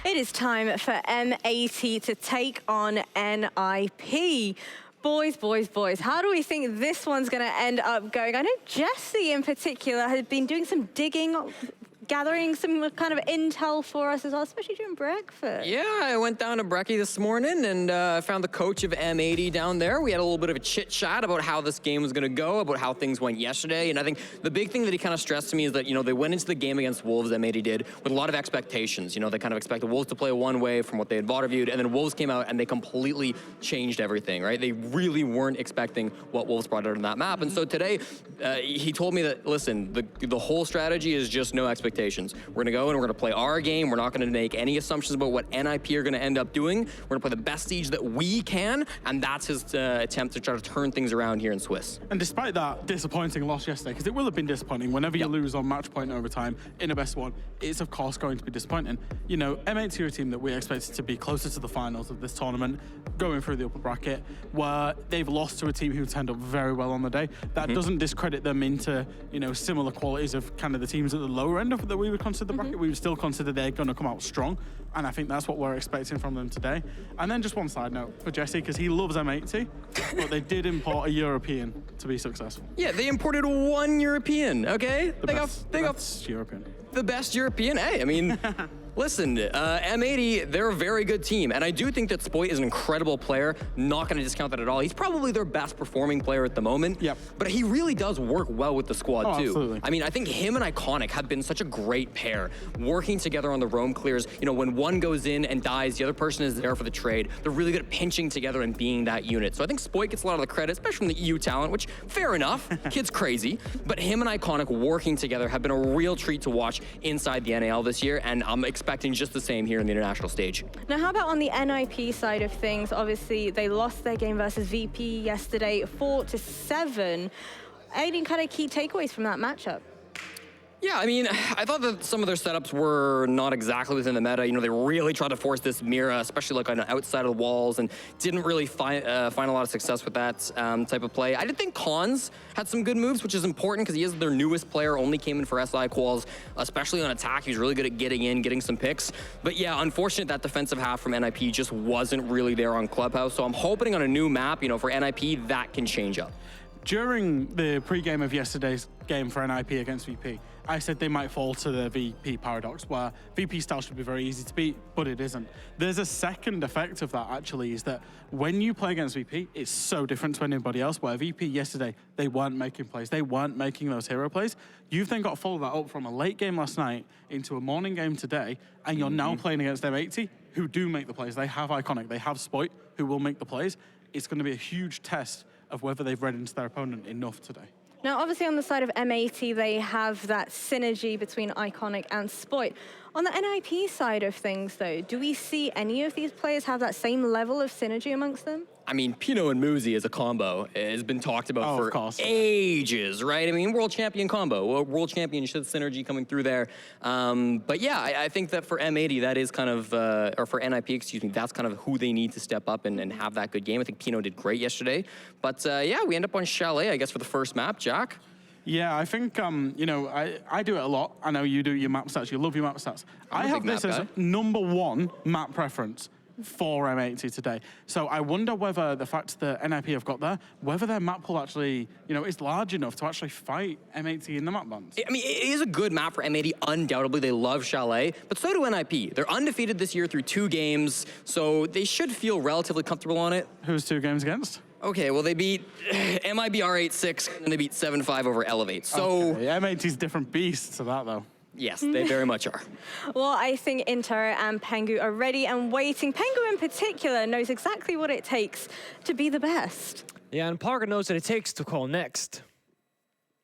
It is time for M80 to take on NIP. Boys, how do we think this one's going to end up going? I know Jesse in particular has been doing some digging, gathering some kind of intel for us as well, especially during breakfast. Yeah, I went down to Brekkie this morning and found the coach of M80 down there. We had a little bit of a chit-chat about how this game was going to go, about how things went yesterday. And I think the big thing that he kind of stressed to me is that, they went into the game against Wolves, M80 did, with a lot of expectations. They kind of expected Wolves to play one way from what they had viewed, and then Wolves came out and they completely changed everything, right? They really weren't expecting what Wolves brought out on that map. And so today, he told me that, listen, the whole strategy is just no expectations. We're going to go and we're going to play our game. We're not going to make any assumptions about what NIP are going to end up doing. We're going to play the best siege that we can, and that's his attempt to try to turn things around here in Swiss. And despite that disappointing loss yesterday, because it will have been disappointing, whenever you lose on match point overtime in a best one, it's of course going to be disappointing. M80 are a team that we expected to be closer to the finals of this tournament, going through the upper bracket, where they've lost to a team who turned up very well on the day. That doesn't discredit them into, similar qualities of kind of the teams at the lower end of that we would consider the bracket. We would still consider they're going to come out strong, and I think that's what we're expecting from them today. And then just one side note for Jesse, because he loves M80, but they did import a European to be successful. Yeah, they imported one European, okay? The best European. The best European? Hey, I mean, listen, M80, they're a very good team, and I do think that Spoit is an incredible player. Not going to discount that at all. He's probably their best performing player at the moment. Yep. But he really does work well with the squad too. Absolutely. I mean, I think him and Iconic have been such a great pair, working together on the roam clears. When one goes in and dies, the other person is there for the trade. They're really good at pinching together and being that unit. So I think Spoit gets a lot of the credit, especially from the EU talent, which, fair enough, kid's crazy. But him and Iconic working together have been a real treat to watch inside the NAL this year, and I'm expecting just the same here in the international stage. Now, how about on the NIP side of things? Obviously, they lost their game versus VP yesterday, 4-7. Any kind of key takeaways from that matchup? Yeah, I mean, I thought that some of their setups were not exactly within the meta. They really tried to force this Mira, especially like on outside of the walls, and didn't really find a lot of success with that type of play. I did think Cons had some good moves, which is important because he is their newest player, only came in for SI quals, especially on attack. He was really good at getting in, getting some picks. But yeah, unfortunate that defensive half from NIP just wasn't really there on Clubhouse. So I'm hoping on a new map, for NIP, that can change up. During the pre-game of yesterday's game for NIP against VP, I said they might fall to the VP paradox, where VP style should be very easy to beat, but it isn't. There's a second effect of that, actually, is that when you play against VP, it's so different to anybody else, where VP yesterday, they weren't making plays. They weren't making those hero plays. You've then got to follow that up from a late game last night into a morning game today, and you're now playing against M80, who do make the plays. They have Iconic, they have Spoit, who will make the plays. It's going to be a huge test of whether they've read into their opponent enough today. Now, obviously, on the side of M80, they have that synergy between Iconic and Spoit. On the NIP side of things, though, do we see any of these players have that same level of synergy amongst them? I mean, Pino and Muzi as a combo has been talked about for ages, right? I mean, world champion combo, world championship synergy coming through there. But yeah, I think that for M80, that is kind of, or for NIP, excuse me, that's kind of who they need to step up and have that good game. I think Pino did great yesterday. But yeah, we end up on Chalet, I guess, for the first map. Jack? Yeah, I think, I do it a lot. I know you do your map stats. You love your map stats. I have this as #1 map preference for M80 today. So I wonder whether the fact that NIP have got there, whether their map pool actually, is large enough to actually fight M80 in the map bands. I mean, it is a good map for M80, undoubtedly. They love Chalet, but so do NIP. They're undefeated this year through 2 games, so they should feel relatively comfortable on it. Who's 2 games against? Okay, well, they beat MIBR 8-6, and they beat 7-5 over Elevate. So M80's different beasts to that, though. Yes, they very much are. Well, I think Inter and Pengu are ready and waiting. Pengu in particular knows exactly what it takes to be the best. Yeah, and Parker knows what it takes to call next.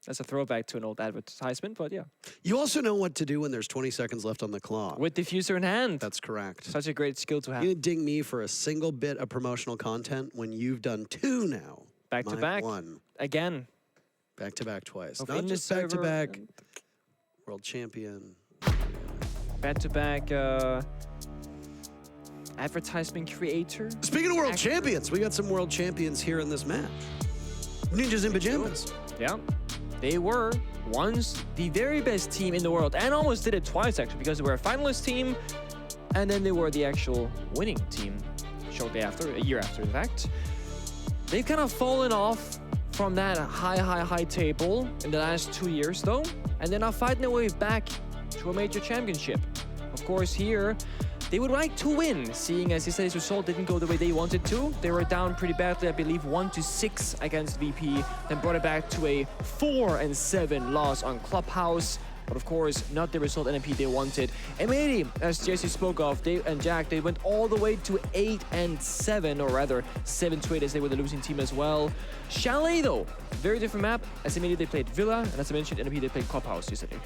That's a throwback to an old advertisement, but yeah. You also know what to do when there's 20 seconds left on the clock. With diffuser in hand. That's correct. Such a great skill to have. You ding me for a single bit of promotional content when you've done 2 now. Back to back. 1. Again. Back to back twice. Of Not just back to back. World champion. Back to back advertisement creator. Speaking of world champions, we got some world champions here in this match. Ninjas in Pyjamas. Yeah. They were once the very best team in the world, and almost did it twice, actually, because they were a finalist team and then they were the actual winning team shortly after, a year after, in fact. They've kind of fallen off from that high table in the last 2 years, though, and they're now fighting their way back to a major championship. Of course, here, they would like to win, seeing as yesterday's result didn't go the way they wanted to. They were down pretty badly, I believe 1-6 against VP, then brought it back to a 4-7 loss on Clubhouse. But of course, not the result NMP they wanted. M80, as Jesse spoke of, they and Jack, they went all the way to 8-7, or rather 7-8 as they were the losing team as well. Chalet though, very different map. As M80 they played Villa, and as I mentioned, NMP they played Clubhouse yesterday.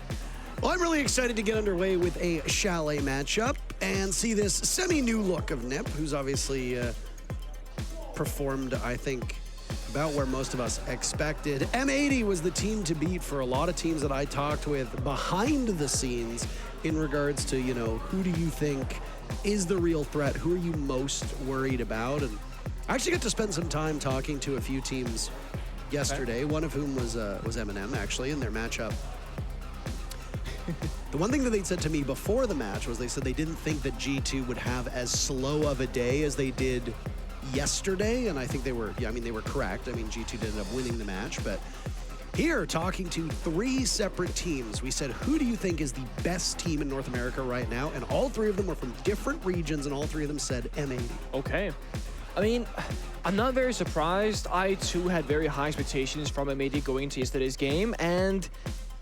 Well, I'm really excited to get underway with a Chalet matchup and see this semi-new look of Nip, who's obviously performed, I think, about where most of us expected. M80 was the team to beat for a lot of teams that I talked with behind the scenes in regards to, you know, who do you think is the real threat? Who are you most worried about? And I actually got to spend some time talking to a few teams yesterday, one of whom was M&M, actually, in their matchup. The one thing that they said to me before the match was they said they didn't think that G2 would have as slow of a day as they did yesterday, and I think they were, they were correct. I mean, G2 did end up winning the match, but here, talking to 3 separate teams, we said, who do you think is the best team in North America right now? And all 3 of them were from different regions, and all 3 of them said M80. Okay. I mean, I'm not very surprised. I, too, had very high expectations from M80 going into yesterday's game, and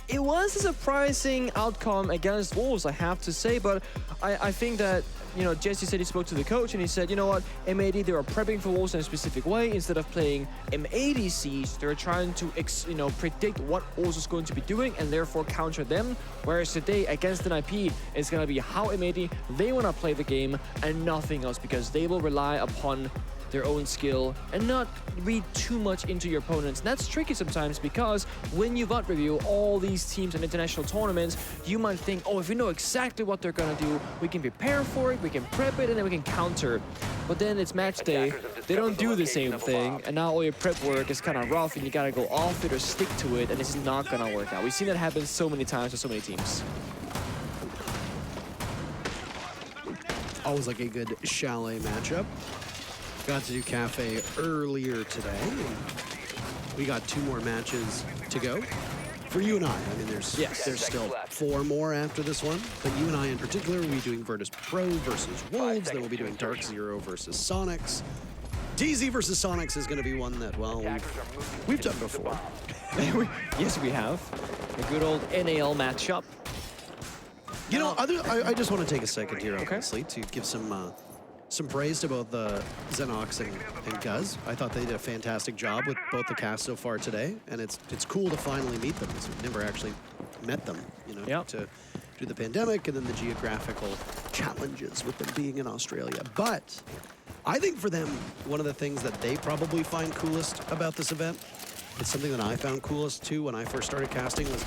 it was a surprising outcome against Wolves, I have to say, but I think that, you know, Jesse said he spoke to the coach and he said, you know what, M80, they were prepping for Wolves in a specific way. Instead of playing M80 Siege, they're trying to, predict what Wolves is going to be doing and therefore counter them. Whereas today, against an IP, it's going to be how M80, they want to play the game and nothing else, because they will rely upon their own skill and not read too much into your opponents. And that's tricky sometimes, because when you VOD review all these teams in international tournaments, you might think, oh, if we know exactly what they're gonna do, we can prepare for it, we can prep it, and then we can counter. But then it's match day, they don't do the same thing, and now all your prep work is kind of rough and you gotta go off it or stick to it, and it's not gonna work out. We've seen that happen so many times with so many teams. Always like a good Chalet matchup. Got to do Cafe earlier today. We got 2 more matches to go. For you and I mean, there's still 4 more after this one. But you and I in particular, we'll be doing Virtus Pro versus Wolves. Then we'll be doing Dark Zero versus Sonics. DZ versus Sonics is going to be one that, well, we've done before. Yes, we have. A good old NAL matchup. You know, I just want to take a second here, honestly, to give some praise to both Xenox and Guz. I thought they did a fantastic job with both the casts so far today, and it's cool to finally meet them, because we've never actually met them, you know, to do the pandemic and then the geographical challenges with them being in Australia. But I think for them, one of the things that they probably find coolest about this event, it's something that I found coolest too when I first started casting, was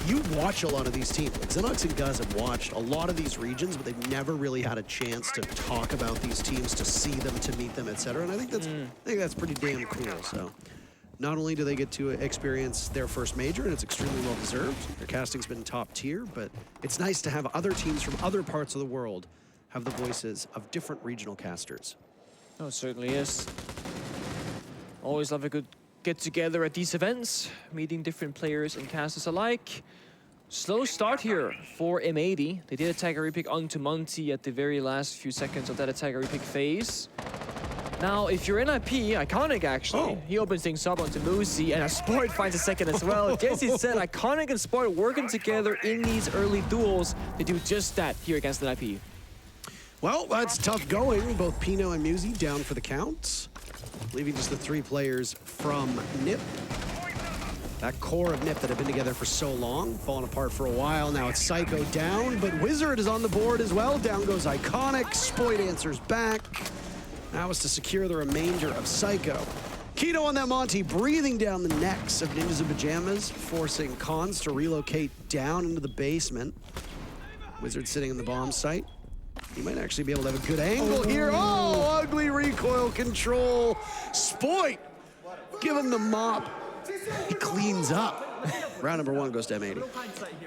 you watch a lot of these teams. Like Xenox and Guz have watched a lot of these regions, but they've never really had a chance to talk about these teams, to see them, to meet them, etc. And I think that's pretty damn cool. So not only do they get to experience their first major, and it's extremely well deserved, their casting's been top tier, but it's nice to have other teams from other parts of the world have the voices of different regional casters. Oh, it certainly is. Always love a good get together at these events, meeting different players and casters alike. Slow start here for M80. They did a tag repick onto Monty at the very last few seconds of that attack repick phase. Now, if you're NIP, Iconic actually, he opens things up onto Moosey, and Sport finds a second as well. Jesse said Iconic and Sport working together in these early duels. They do just that here against NIP. Well, that's tough going. Both Pino and Musi down for the counts, leaving just the 3 players from NIP. That core of NIP that have been together for so long, falling apart for a while. Now it's Psycho down, but Wizard is on the board as well. Down goes Iconic. Spoit answers back. Now is to secure the remainder of Psycho. Keto on that Monty, breathing down the necks of Ninjas in Pyjamas, forcing Cons to relocate down into the basement. Wizard sitting in the bomb site. He might actually be able to have a good angle here. Oh, ugly recoil control. Spoit, give him the mop. He cleans up. Round number 1 goes to M80.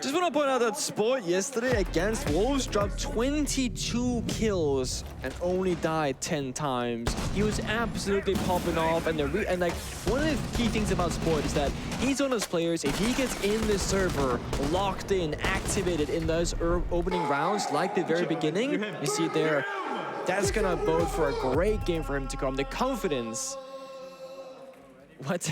Just want to point out that Sport yesterday against Wolves dropped 22 kills and only died 10 times. He was absolutely popping off, and like one of the key things about Sport is that he's one of those players, if he gets in the server, locked in, activated in those opening rounds, like the very beginning, you see it there, that's gonna bode for a great game for him to come. The confidence. What?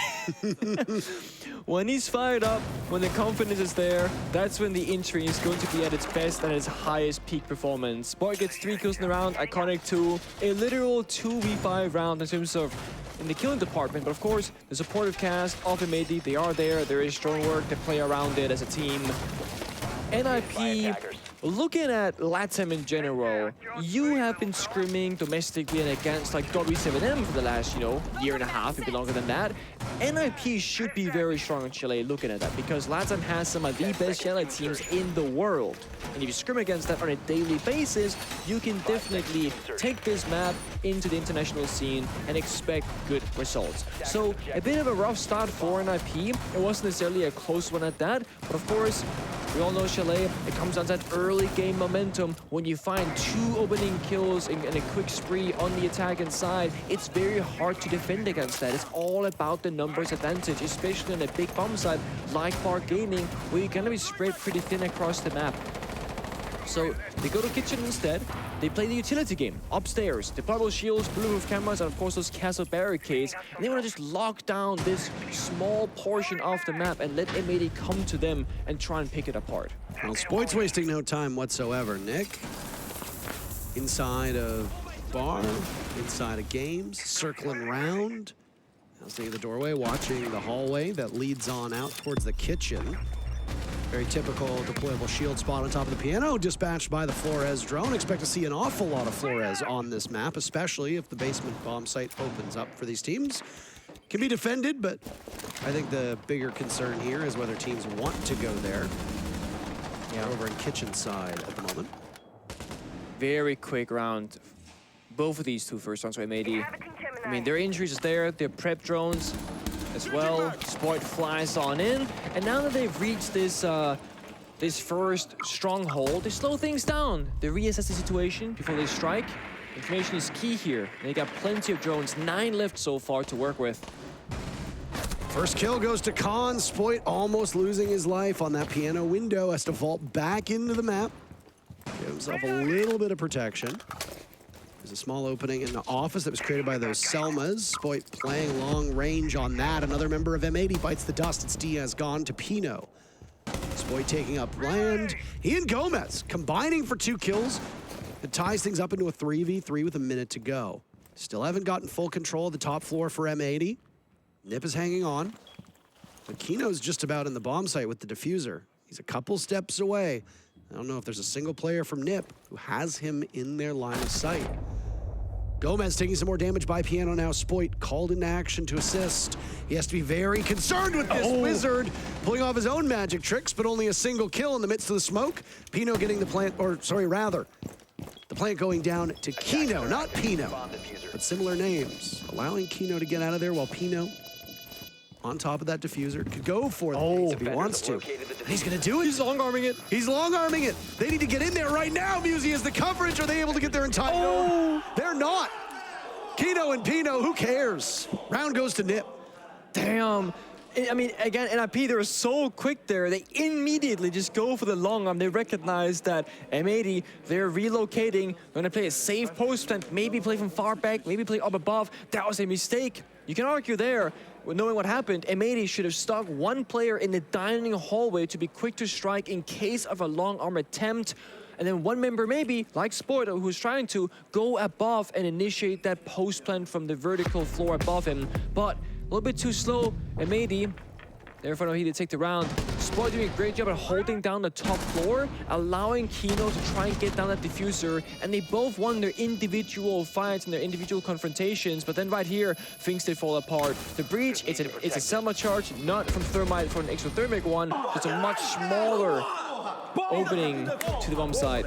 When he's fired up, when the confidence is there, that's when the entry is going to be at its best and its highest peak performance. Sport gets 3 kills in the round, Iconic 2, a literal 2v5 round in terms of in the killing department, but of course, the supportive cast of M80, they are there is strong work to play around it as a team. NIP, looking at LATAM in general, you have been screaming domestically and against like W7M for the last, year and a half, maybe longer than that. NIP should be very strong in Chalet looking at that, because LATAM has some of the best Chalet teams in the world. And if you scrim against that on a daily basis, you can definitely take this map into the international scene and expect good results. So a bit of a rough start for NIP. It wasn't necessarily a close one at that, but of course, we all know Chalet, it comes down to that early game momentum. When you find 2 opening kills and a quick spree on the attacking side, it's very hard to defend against that. It's all about the numbers advantage, especially on a big bomb side like Park Gaming, where you're gonna be spread pretty thin across the map. So they go to kitchen instead. They play the utility game upstairs. The bubble shields, bulletproof cameras, and of course those castle barricades. And they want to just lock down this small portion of the map and let M80 come to them and try and pick it apart. Well, Spoit's wasting no time whatsoever. Nick, inside of bar, inside of games, circling round. Now staying in the doorway, watching the hallway that leads on out towards the kitchen. Very typical deployable shield spot on top of the piano, dispatched by the Flores drone. Expect to see an awful lot of Flores on this map, especially if the basement bomb site opens up for these teams. Can be defended, but I think the bigger concern here is whether teams want to go there. Yeah, over in kitchen side at the moment. Very quick round. Both of these 2 first rounds for M80. I mean, their injuries is there, their prep drones as well. Sport flies on in, and now that they've reached this this first stronghold, they slow things down. They reassess the situation before they strike. Information is key here. And they got plenty of drones, 9 left so far to work with. First kill goes to Khan. Spoit almost losing his life on that piano window, has to vault back into the map. Give himself a little bit of protection. There's a small opening in the office that was created by those Selmas. Spoit playing long range on that. Another member of M80 bites the dust. It's Diaz gone to Pino. Spoit taking up land. He and Gomez combining for 2 kills. It ties things up into a 3v3 with a minute to go. Still haven't gotten full control of the top floor for M80. Nip is hanging on. But Kino's just about in the bomb site with the diffuser. He's a couple steps away. I don't know if there's a single player from Nip who has him in their line of sight. Gomez taking some more damage by piano now. Spoit called into action to assist. He has to be very concerned with this wizard, pulling off his own magic tricks, but only a single kill in the midst of the smoke. Pino getting the plant, or sorry, rather, the plant going down to Kino, not Pino, but similar names, allowing Kino to get out of there while Pino on top of that diffuser could go for the base if he wants to. He's gonna do it. He's long-arming it. He's long-arming it. They need to get in there right now. Musi has the coverage. Are they able to get their entire... Oh, they're not. Kino and Pino, who cares? Round goes to Nip. Damn. I mean, again, NIP, they were so quick there. They immediately just go for the long arm. They recognize that M80, they're relocating. They're going to play a safe post plant, maybe play from far back, maybe play up above. That was a mistake. You can argue there, knowing what happened, M80 should have stuck 1 player in the dining hallway to be quick to strike in case of a long arm attempt. And then 1 member maybe, like Sport, who's trying to go above and initiate that post plant from the vertical floor above him. But a little bit too slow. M80, therefore he to take the round. Sport doing a great job at holding down the top floor, allowing Kino to try and get down that diffuser, and they both won their individual fights and their individual confrontations, but then right here, things did fall apart. The breach, it's a Selma charge, not from Thermite for an exothermic one, just a much smaller opening to the bomb side.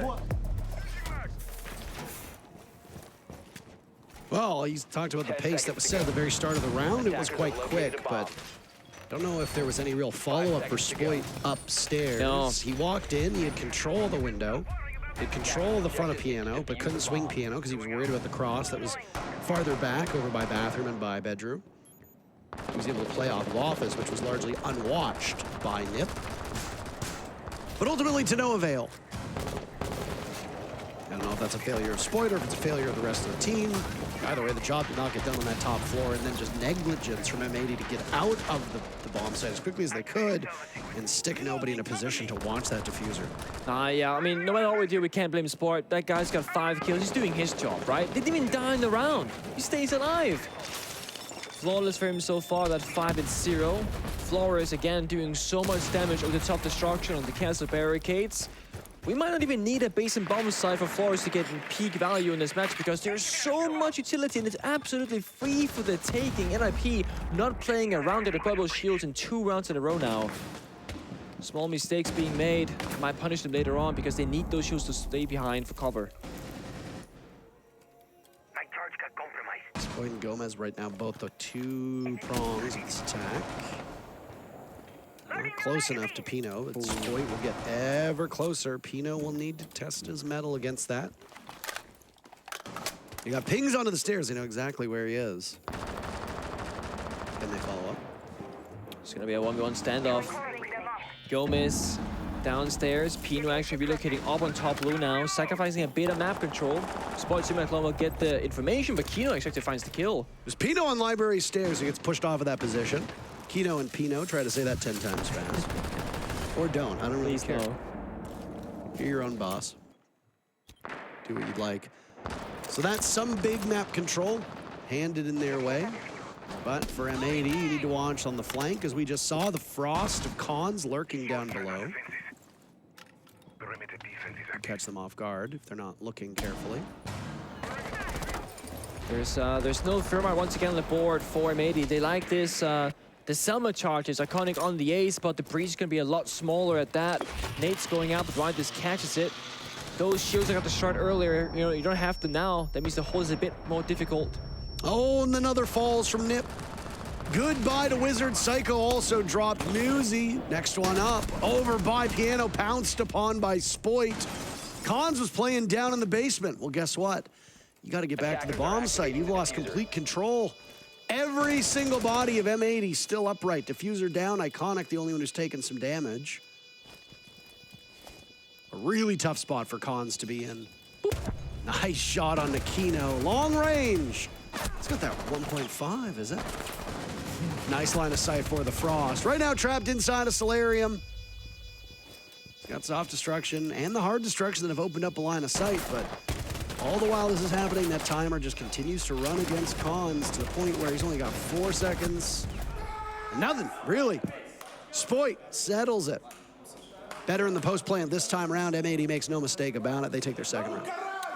Well, he's talked about the pace that was set at the very start of the round. It was quite quick, but Don't know if there was any real follow-up for Spoit upstairs. No. He walked in, he had control of the window, he had control of the front of Piano, but couldn't swing Piano because he was worried about the cross that was farther back over by bathroom and by bedroom. He was able to play off of Office, which was largely unwatched by Nip. But ultimately to no avail. I don't know if that's a failure of Spoit or if it's a failure of the rest of the team. Either way, the job did not get done on that top floor, and then just negligence from M80 to get out of the bomb site as quickly as they could and stick nobody in a position to watch that diffuser. Yeah, I mean, no matter what we do, we can't blame Sport. That guy's got 5 kills. He's doing his job, right? Didn't even die in the round. He stays alive. Flawless for him so far, that 5-0. Flores, again, doing so much damage on the top destruction on the castle barricades. We might not even need a base and bomb side for Flores to get in peak value in this match because there's so much utility and it's absolutely free for the taking. NIP not playing around at the bubble shields in 2 rounds in a row now. Small mistakes being made might punish them later on because they need those shields to stay behind for cover. Spoit and Gomez right now, both the 2 prongs of this attack. Not close enough to Pino, but Spoit will get ever closer. Pino will need to test his mettle against that. You got pings onto the stairs. They know exactly where he is. Can they follow up? It's going to be a 1v1 standoff. Gomez downstairs. Pino actually relocating up on top blue now, sacrificing a bit of map control. Spot Simaclone will get the information, but Kino actually finds the kill. There's Pino on library stairs. He gets pushed off of that position. Kino and Pino try to say that 10 times fast. Or don't. I don't really care. No. You're your own boss. Do what you'd like. So that's some big map control handed in their way. But for M80, you need to watch on the flank, as we just saw the frost of cons lurking down below. Catch them off guard if they're not looking carefully. There's no Thermite once again on the board for M80. They like this. The Selma charge is iconic on the ace, but the breach is going to be a lot smaller at that. Nate's going out, but Ryan just catches it. Those shields I got to start earlier, you know, you don't have them now. That means the hole is a bit more difficult. Oh, and another falls from Nip. Goodbye to Wizard. Psycho also dropped Newsy. Next one up. Over by Piano, pounced upon by Spoit. Cons was playing down in the basement. Well, guess what? You got to get back to the bomb site. You've lost complete control. Every single body of M80 still upright. Diffuser down. Iconic, the only one who's taken some damage. A really tough spot for Cons to be in. Boop. Nice shot on Nakino. Long range. It's got that 1.5, is it? Nice line of sight for the Frost. Right now trapped inside a Solarium. He's got soft destruction and the hard destruction that have opened up a line of sight, but all the while this is happening, that timer just continues to run against Cons to the point where he's only got 4 seconds. Nothing, really. Spoit settles it. Better in the post play, and this time around, M80 makes no mistake about it. They take their second round.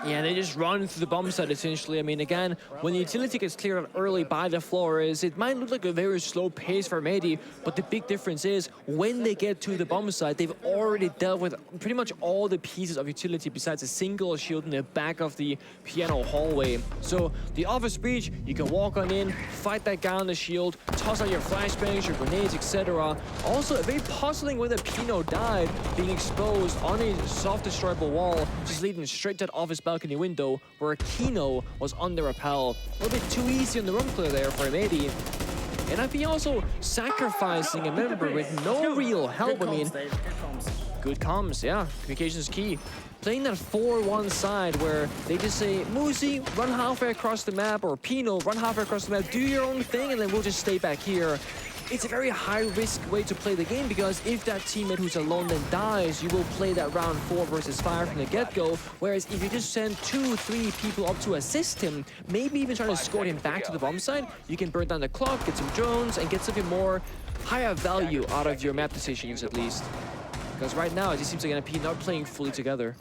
Yeah, they just run through the bomb site, essentially. I mean, again, when the utility gets cleared out early by the Flores, it might look like a very slow pace for M80, but the big difference is when they get to the bomb site, they've already dealt with pretty much all the pieces of utility besides a single shield in the back of the Piano hallway. So the office breach, you can walk on in, fight that guy on the shield, toss out your flashbangs, your grenades, etc. Also, a very puzzling way that Pino died, being exposed on a soft destroyable wall, just leading straight to that office balcony window where Kino was on the rappel. A little bit too easy on the run clear there for M80. And I think also sacrificing a member with no real help. I mean, good comms, yeah. Communication is key. Playing that 4-1 side where they just say, Muzi, run halfway across the map, or Pino, run halfway across the map, do your own thing, and then we'll just stay back here. It's a very high-risk way to play the game because if that teammate who's alone then dies, you will play that round 4 versus 5 from the get-go. Whereas if you just send 2-3 people up to assist him, maybe even try to escort him back to the bomb site, you can burn down the clock, get some drones, and get something more higher value out of your map decisions at least. Because right now, it just seems like NP not playing fully together.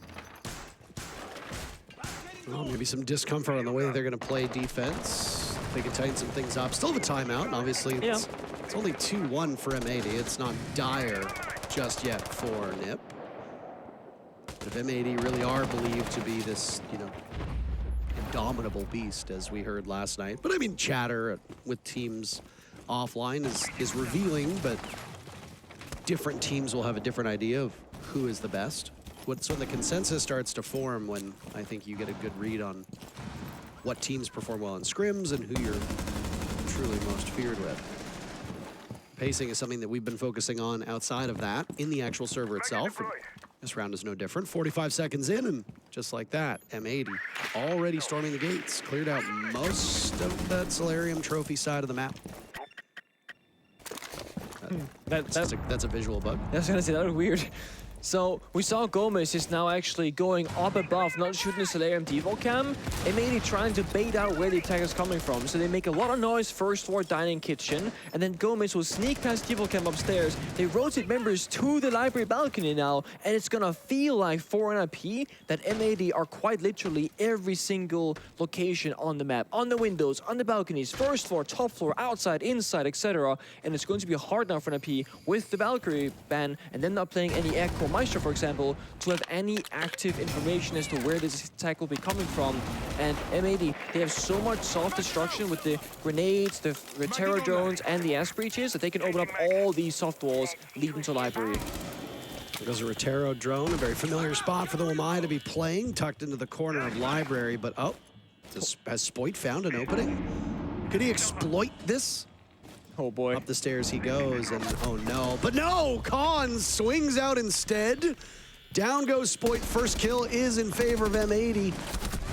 Well, maybe some discomfort on the way that they're going to play defense. They can tighten some things up. Still have a timeout, and obviously it's only 2-1 for M80. It's not dire just yet for Nip. But if M80 really are believed to be this, you know, indomitable beast, as we heard last night. But I mean, chatter with teams offline is revealing, but different teams will have a different idea of who is the best. It's when the consensus starts to form, when I think you get a good read on what teams perform well in scrims and who you're truly most feared with. Pacing is something that we've been focusing on outside of that in the actual server itself. And this round is no different. 45 seconds in, and just like that, M80 already storming the gates. Cleared out most of that Solarium trophy side of the map. That's a visual bug. I was gonna say, that was weird. So we saw Gomez is now actually going up above, not shooting the Solarium default cam, and maybe trying to bait out where the attack is coming from. So they make a lot of noise first floor dining kitchen, and then Gomez will sneak past default cam upstairs. They rotate members to the library balcony now, and it's gonna feel like for NIP that M80 are quite literally every single location on the map, on the windows, on the balconies, first floor, top floor, outside, inside, etc. And it's going to be hard now for NIP with the Valkyrie ban, and then not playing any Echo Maestro, for example, to have any active information as to where this attack will be coming from. And M80, they have so much soft destruction with the grenades, the terror drones, and the ass breaches that they can open up all these soft walls leading to library. There goes a Rotero drone, a very familiar spot for the Wamai to be playing, tucked into the corner of library. But oh, has Spoit found an opening? Could he exploit this? Oh boy. Up the stairs he goes, and oh no. But no! Khan swings out instead. Down goes Spoit. First kill is in favor of M80.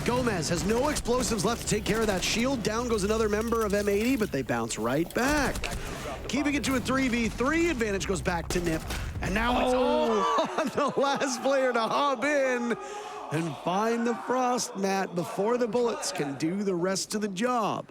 Gomez has no explosives left to take care of that shield. Down goes another member of M80, but they bounce right back. Keeping it to a 3v3. Advantage goes back to Nip. And now it's on the last player to hop in and find the frost mat before the bullets can do the rest of the job.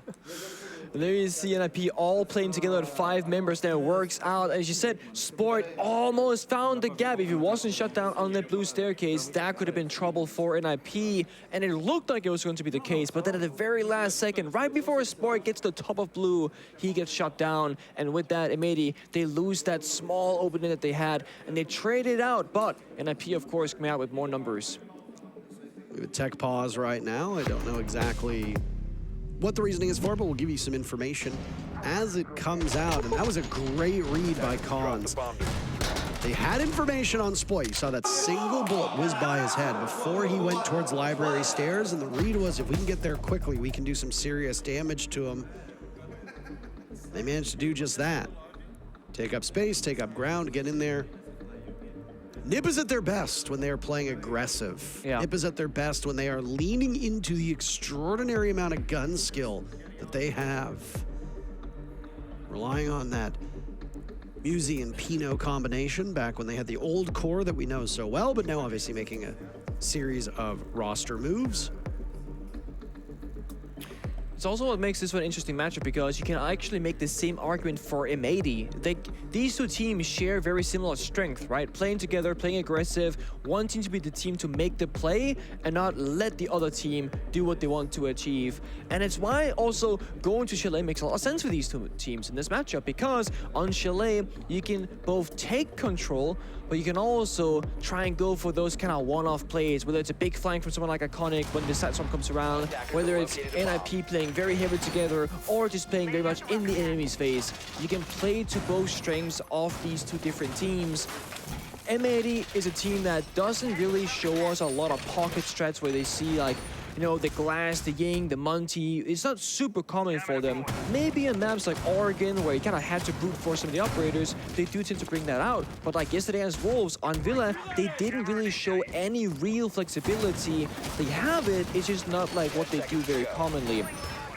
There you see NIP all playing together with 5 members there. Works out. As you said, Sport almost found the gap. If he wasn't shut down on that blue staircase, that could have been trouble for NIP. And it looked like it was going to be the case. But then at the very last second, right before Sport gets to the top of blue, he gets shut down. And with that, M80, they lose that small opening that they had. And they trade it out. But NIP, of course, coming out with more numbers. We have a tech pause right now. I don't know exactly what the reasoning is for, but we'll give you some information as it comes out. And that was a great read by Cons. They had information on Spoit. You saw that single bullet whiz by his head before he went towards library stairs, and the read was, if we can get there quickly, we can do some serious damage to him. They managed to do just that. Take up space, take up ground, get in there. Nip is at their best when they are playing aggressive. Yeah. Nip is at their best when they are leaning into the extraordinary amount of gun skill that they have. Relying on that Musi and Pinot combination back when they had the old core that we know so well, but now obviously making a series of roster moves. It's also what makes this one an interesting matchup, because you can actually make the same argument for M80. These two teams share very similar strength, right? Playing together, playing aggressive, wanting to be the team to make the play and not let the other team do what they want to achieve. And it's why also going to Chalet makes a lot of sense for these two teams in this matchup, because on Chalet, you can both take control, but you can also try and go for those kind of one-off plays, whether it's a big flank from someone like Iconic when the side storm comes around, whether it's NIP playing very heavy together, or just playing very much in the enemy's face. You can play to both strengths of these two different teams. M80 is a team that doesn't really show us a lot of pocket strats where they see, like, you know, the Glass, the Ying, the Monty. It's not super common for them. Maybe in maps like Oregon, where you kind of had to brute force some of the operators, they do tend to bring that out. But like yesterday against Wolves on Villa, they didn't really show any real flexibility. They have it, it's just not like what they do very commonly.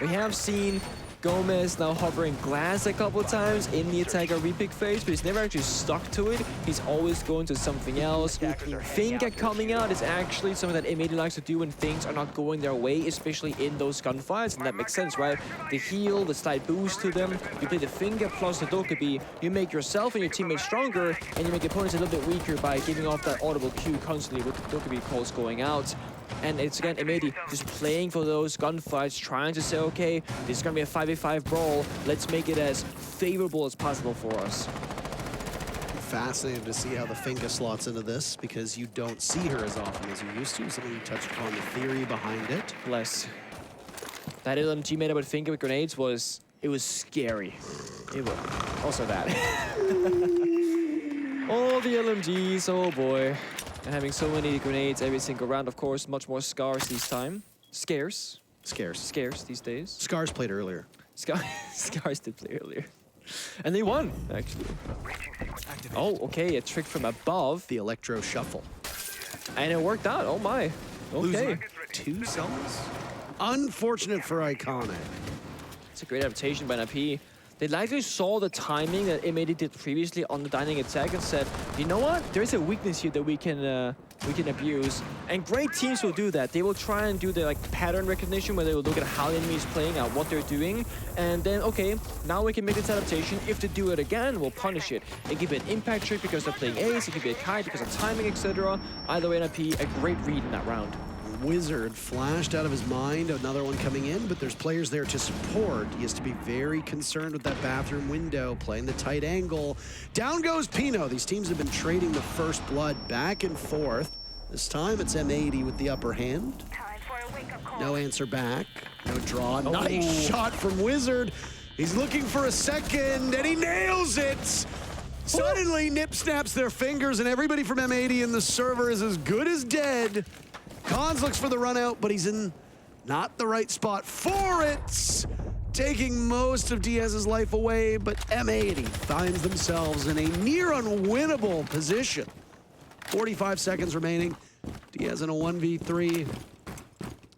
We have seen Gomez now hovering Glass a couple times in the attacker repick phase, but he's never actually stuck to it. He's always going to something else. Finka coming out is actually something that M80 likes to do when things are not going their way, especially in those gunfights, and that makes sense, right? The heal, the slight boost to them, you play the Finka plus the Dokkaebi, you make yourself and your teammates stronger, and you make opponents a little bit weaker by giving off that audible cue constantly with the Dokkaebi calls going out. And it's again M80 just playing for those gunfights, trying to say, okay, this is gonna be a 5v5 brawl. Let's make it as favorable as possible for us. Fascinating to see how the Finka slots into this, because you don't see her as often as you used to. Something you touched upon the theory behind it. Bless. That LMG made up with Finka with grenades was scary. It will. Also that. All the LMGs, oh boy. And having so many grenades every single round, of course, much more scarce this time. Scarce these days. Scars played earlier. Scars did play earlier. And they won, actually. Oh, okay, a trick from above. The Electro Shuffle. And it worked out, oh my. Okay. Losing 2 cells? Unfortunate for Iconic. It's a great adaptation by NIP. They likely saw the timing that M80 did previously on the dining attack and said, you know what? There's a weakness here that we can abuse. And great teams will do that. They will try and do the pattern recognition where they will look at how the enemy is playing out, what they're doing, and then, okay, now we can make this adaptation. If they do it again, we'll punish it. It could be an impact trick because they're playing ace, it could be a kite because of timing, etc. Either way, NIP, a great read in that round. Wizard flashed out of his mind, another one coming in, but there's players there to support. He has to be very concerned with that bathroom window, playing the tight angle. Down goes Pino. These teams have been trading the first blood back and forth. This time it's M80 with the upper hand. No answer back, no draw. Oh. Nice shot from Wizard. He's looking for a second, and he nails it! Suddenly, Nip snaps their fingers, and everybody from M80 in the server is as good as dead. Cons looks for the run out, but he's in not the right spot for it. Taking most of Diaz's life away, but M80 finds themselves in a near unwinnable position. 45 seconds remaining. Diaz in a 1v3.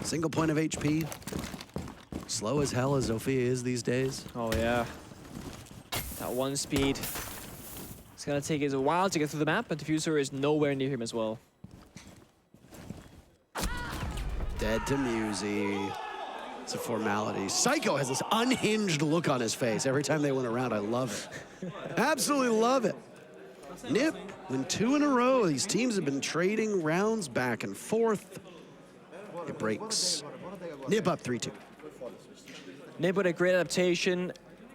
Single point of HP. Slow as hell as Zofia is these days. Oh yeah. That one speed. It's gonna take us a while to get through the map, but Diffuser is nowhere near him as well. Dead to Musi. It's a formality. Psycho has this unhinged look on his face every time they went around. I love it. Absolutely love it. Nip win 2 in a row. These teams have been trading rounds back and forth. It breaks. Nip up 3-2. Nip with a great adaptation.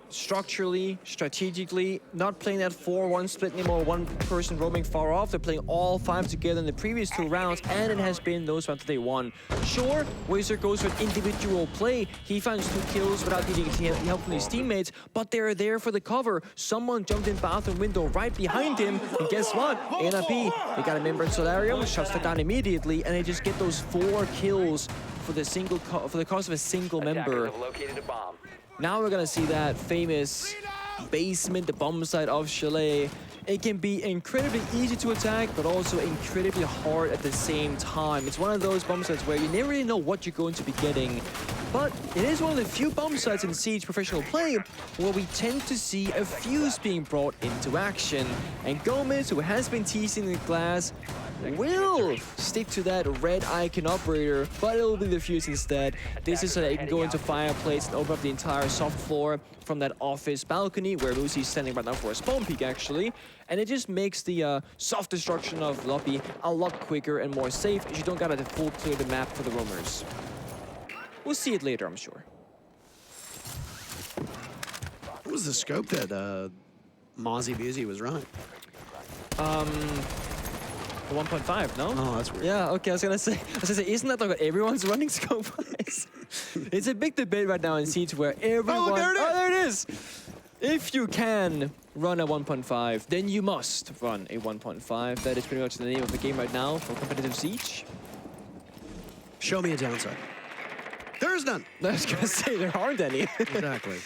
Structurally, strategically, not playing that 4-1 split anymore, one person roaming far off. They're playing all 5 together in the previous 2 rounds, and it has been those rounds that they won. Sure, Wizard goes for an individual play. He finds 2 kills without needing help from his teammates, but they're there for the cover. Someone jumped in bathroom window right behind him, and guess what? NIP, they got a member in Solarium, shuts it down immediately, and they just get those 4 kills for the cost of a single member. Now we're gonna see that famous basement, the bomb site of Chalet. It can be incredibly easy to attack, but also incredibly hard at the same time. It's one of those bomb sites where you never really know what you're going to be getting. But it is one of the few bomb sites in Siege professional play where we tend to see a fuse being brought into action. And Gomez, who has been teasing the glass, will stick to that red icon operator, but it will be the fuse instead. This is so that you can go into fireplace and open up the entire soft floor from that office balcony where Lucy is standing right now for a spawn peek actually. And it just makes the soft destruction of lobby a lot quicker and more safe as you don't gotta full clear the map for the roamers. We'll see it later, I'm sure. What was the scope that Mozzie Musi was running? 1.5, no? Oh, that's weird. Yeah, okay, I was gonna say, isn't that like what everyone's running scope is? It's a big debate right now in Siege where everyone... Oh, there it is! If you can run a 1.5, then you must run a 1.5. That is pretty much the name of the game right now for competitive Siege. Show me a downside. There is none. I was gonna say, there aren't any. Exactly.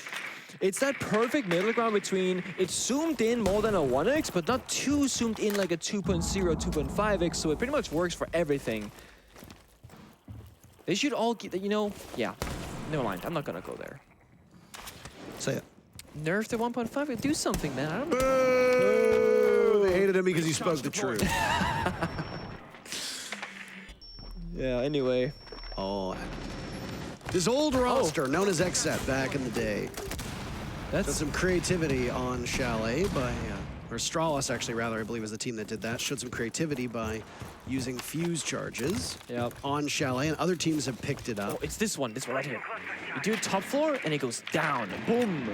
It's that perfect middle ground between it's zoomed in more than a 1x, but not too zoomed in like a 2.0, 2.5x, so it pretty much works for everything. They should all get, you know, yeah. Never mind, I'm not gonna go there. Say it. Nerf the 1.5, do something, man. I don't know. Boo! They hated him because he spoke the truth. Yeah, anyway. Oh. This old roster, known as XSET back in the day. That's some creativity on Chalet by, or Stralos actually rather, I believe was the team that did that. Showed some creativity by using fuse charges on Chalet, and other teams have picked it up. Oh, it's this one right here. You do it top floor, and it goes down. Boom.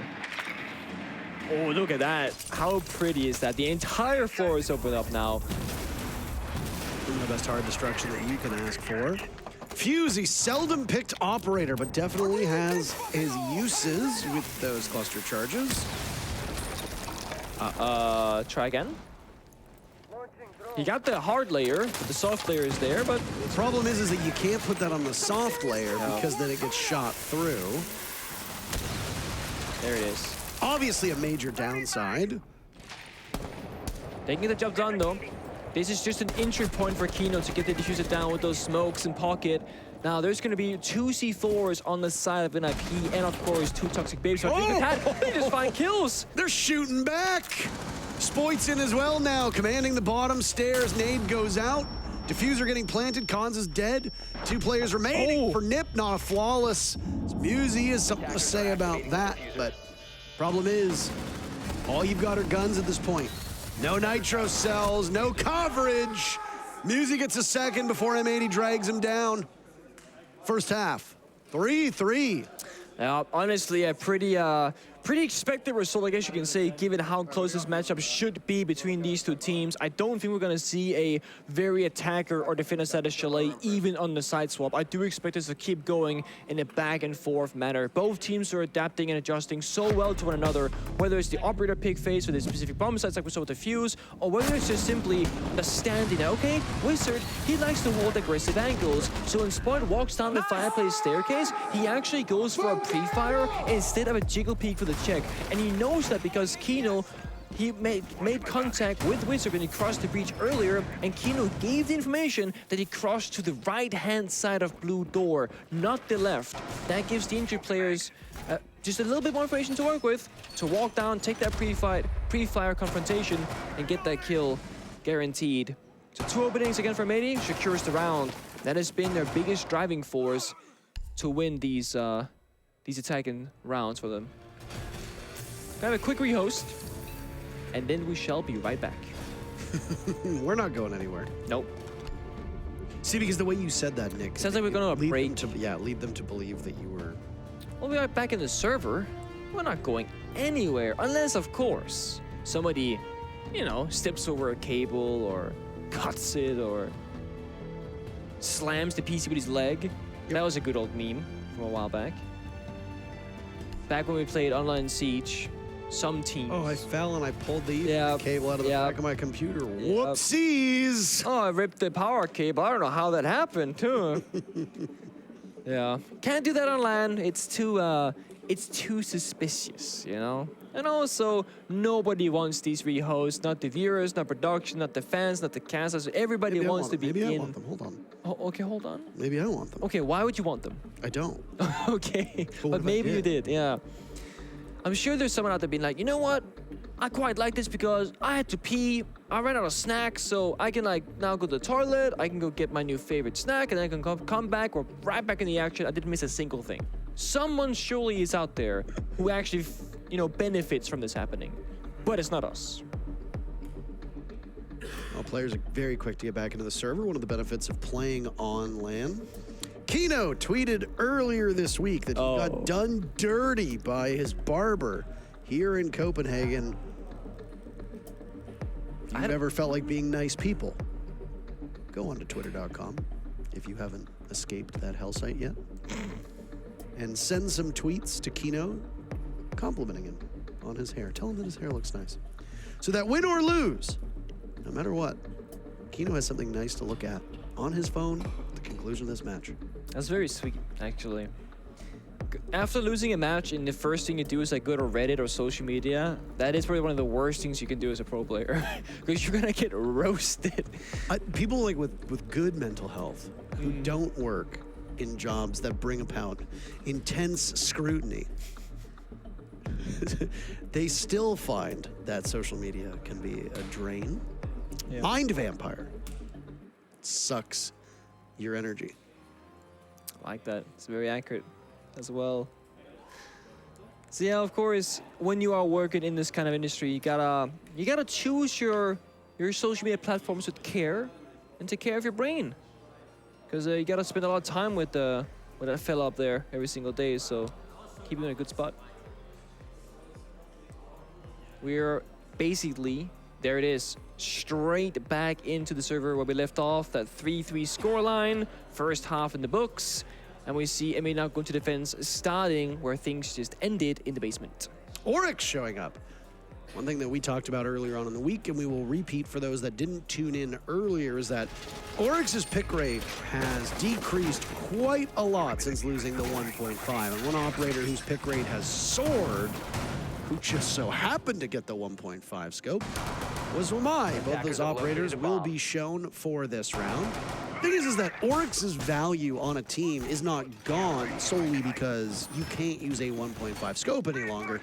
Oh, look at that. How pretty is that? The entire floor is opened up now. One of the best hard destruction that you can ask for. Fuse, he seldom picked operator, but definitely has his uses with those cluster charges. Try again. He got the hard layer, the soft layer is there, but... The problem is that you can't put that on the soft layer because then it gets shot through. There it is. Obviously a major downside. Taking the job done, though. This is just an entry point for Kino to get the diffuser down with those smokes in pocket. Now, there's going to be 2 C4s on the side of NIP, and of course, 2 Toxic Babes. So they just find kills. They're shooting back. Spoit's in as well now, commanding the bottom stairs. Nade goes out. Diffuser getting planted. Cons is dead. 2 players remaining for Nip. Not a flawless. Muzi has something to say about that, but problem is, all you've got are guns at this point. No nitro cells, no coverage. Muzi gets a second before M80 drags him down. First half, 3-3. Honestly, a pretty expected result, I guess you can say, given how close this matchup should be between these 2 teams. I don't think we're going to see a very attacker or defender side of Chalet, even on the side swap. I do expect us to keep going in a back and forth manner. Both teams are adapting and adjusting so well to one another, whether it's the operator pick phase or the specific bomb sites like we saw with the Fuse, or whether it's just simply the standing. Okay, Wizard, he likes to hold aggressive angles, so when Spoit walks down the fireplace staircase, he actually goes for a pre-fire instead of a jiggle peek for the check, and he knows that because Kino, he made contact with Wizard when he crossed the breach earlier, and Kino gave the information that he crossed to the right-hand side of blue door, not the left. That gives the entry players just a little bit more information to work with, to walk down, take that pre-fire confrontation, and get that kill guaranteed. So 2 openings again for M80, secures the round. That has been their biggest driving force to win these attacking rounds for them. Have a quick rehost, and then we shall be right back. We're not going anywhere. Nope. See, because the way you said that, Nick, Sounds like we're going to a break. Lead them to believe that you were... Well, we are back in the server. We're not going anywhere, unless, of course, somebody, you know, steps over a cable or cuts it or slams the PC with his leg. Yep. That was a good old meme from a while back. Back when we played Online Siege, some teams... Oh, I fell and I pulled the cable out of the back of my computer. Whoopsies! Oh, I ripped the power cable. I don't know how that happened, too. Yeah. Can't do that on LAN. It's too suspicious, you know? And also, nobody wants these rehosts. Not the viewers, not production, not the fans, not the casters. Everybody wants to be in. Maybe I want them. Hold on. Oh, okay, hold on. Maybe I want them. Okay, why would you want them? I don't. Okay, but maybe you did, yeah. I'm sure there's someone out there being like, you know what? I quite like this because I had to pee. I ran out of snacks, so I can like now go to the toilet. I can go get my new favorite snack, and I can come back. We're right back in the action. I didn't miss a single thing. Someone surely is out there who actually, you know, benefits from this happening, but it's not us. Well, players are very quick to get back into the server. One of the benefits of playing on LAN. Kino tweeted earlier this week that he got done dirty by his barber here in Copenhagen. If you've ever felt like being nice people, go on to twitter.com if you haven't escaped that hell site yet. And send some tweets to Kino complimenting him on his hair. Tell him that his hair looks nice. So that win or lose, no matter what, Kino has something nice to look at on his phone at the conclusion of this match. That's very sweet, actually. After losing a match, and the first thing you do is like go to Reddit or social media, that is probably one of the worst things you can do as a pro player, because you're gonna get roasted. People like with good mental health who don't work in jobs that bring about intense scrutiny, they still find that social media can be a drain. Yeah. Mind vampire. Sucks your energy. I like that. It's very accurate as well. So yeah, of course, when you are working in this kind of industry, you gotta choose your social media platforms with care and take care of your brain, because you gotta spend a lot of time with that fella up there every single day. So keep him in a good spot. We're basically, there it is, straight back into the server where we left off, that 3-3 scoreline, first half in the books, and we see M80 now going to defense, starting where things just ended in the basement. Oryx showing up. One thing that we talked about earlier on in the week, and we will repeat for those that didn't tune in earlier, is that Oryx's pick rate has decreased quite a lot since losing the 1.5. And one operator whose pick rate has soared, who just so happened to get the 1.5 scope, was Wamai. Both those operators will be shown for this round. The thing is that Oryx's value on a team is not gone solely because you can't use a 1.5 scope any longer.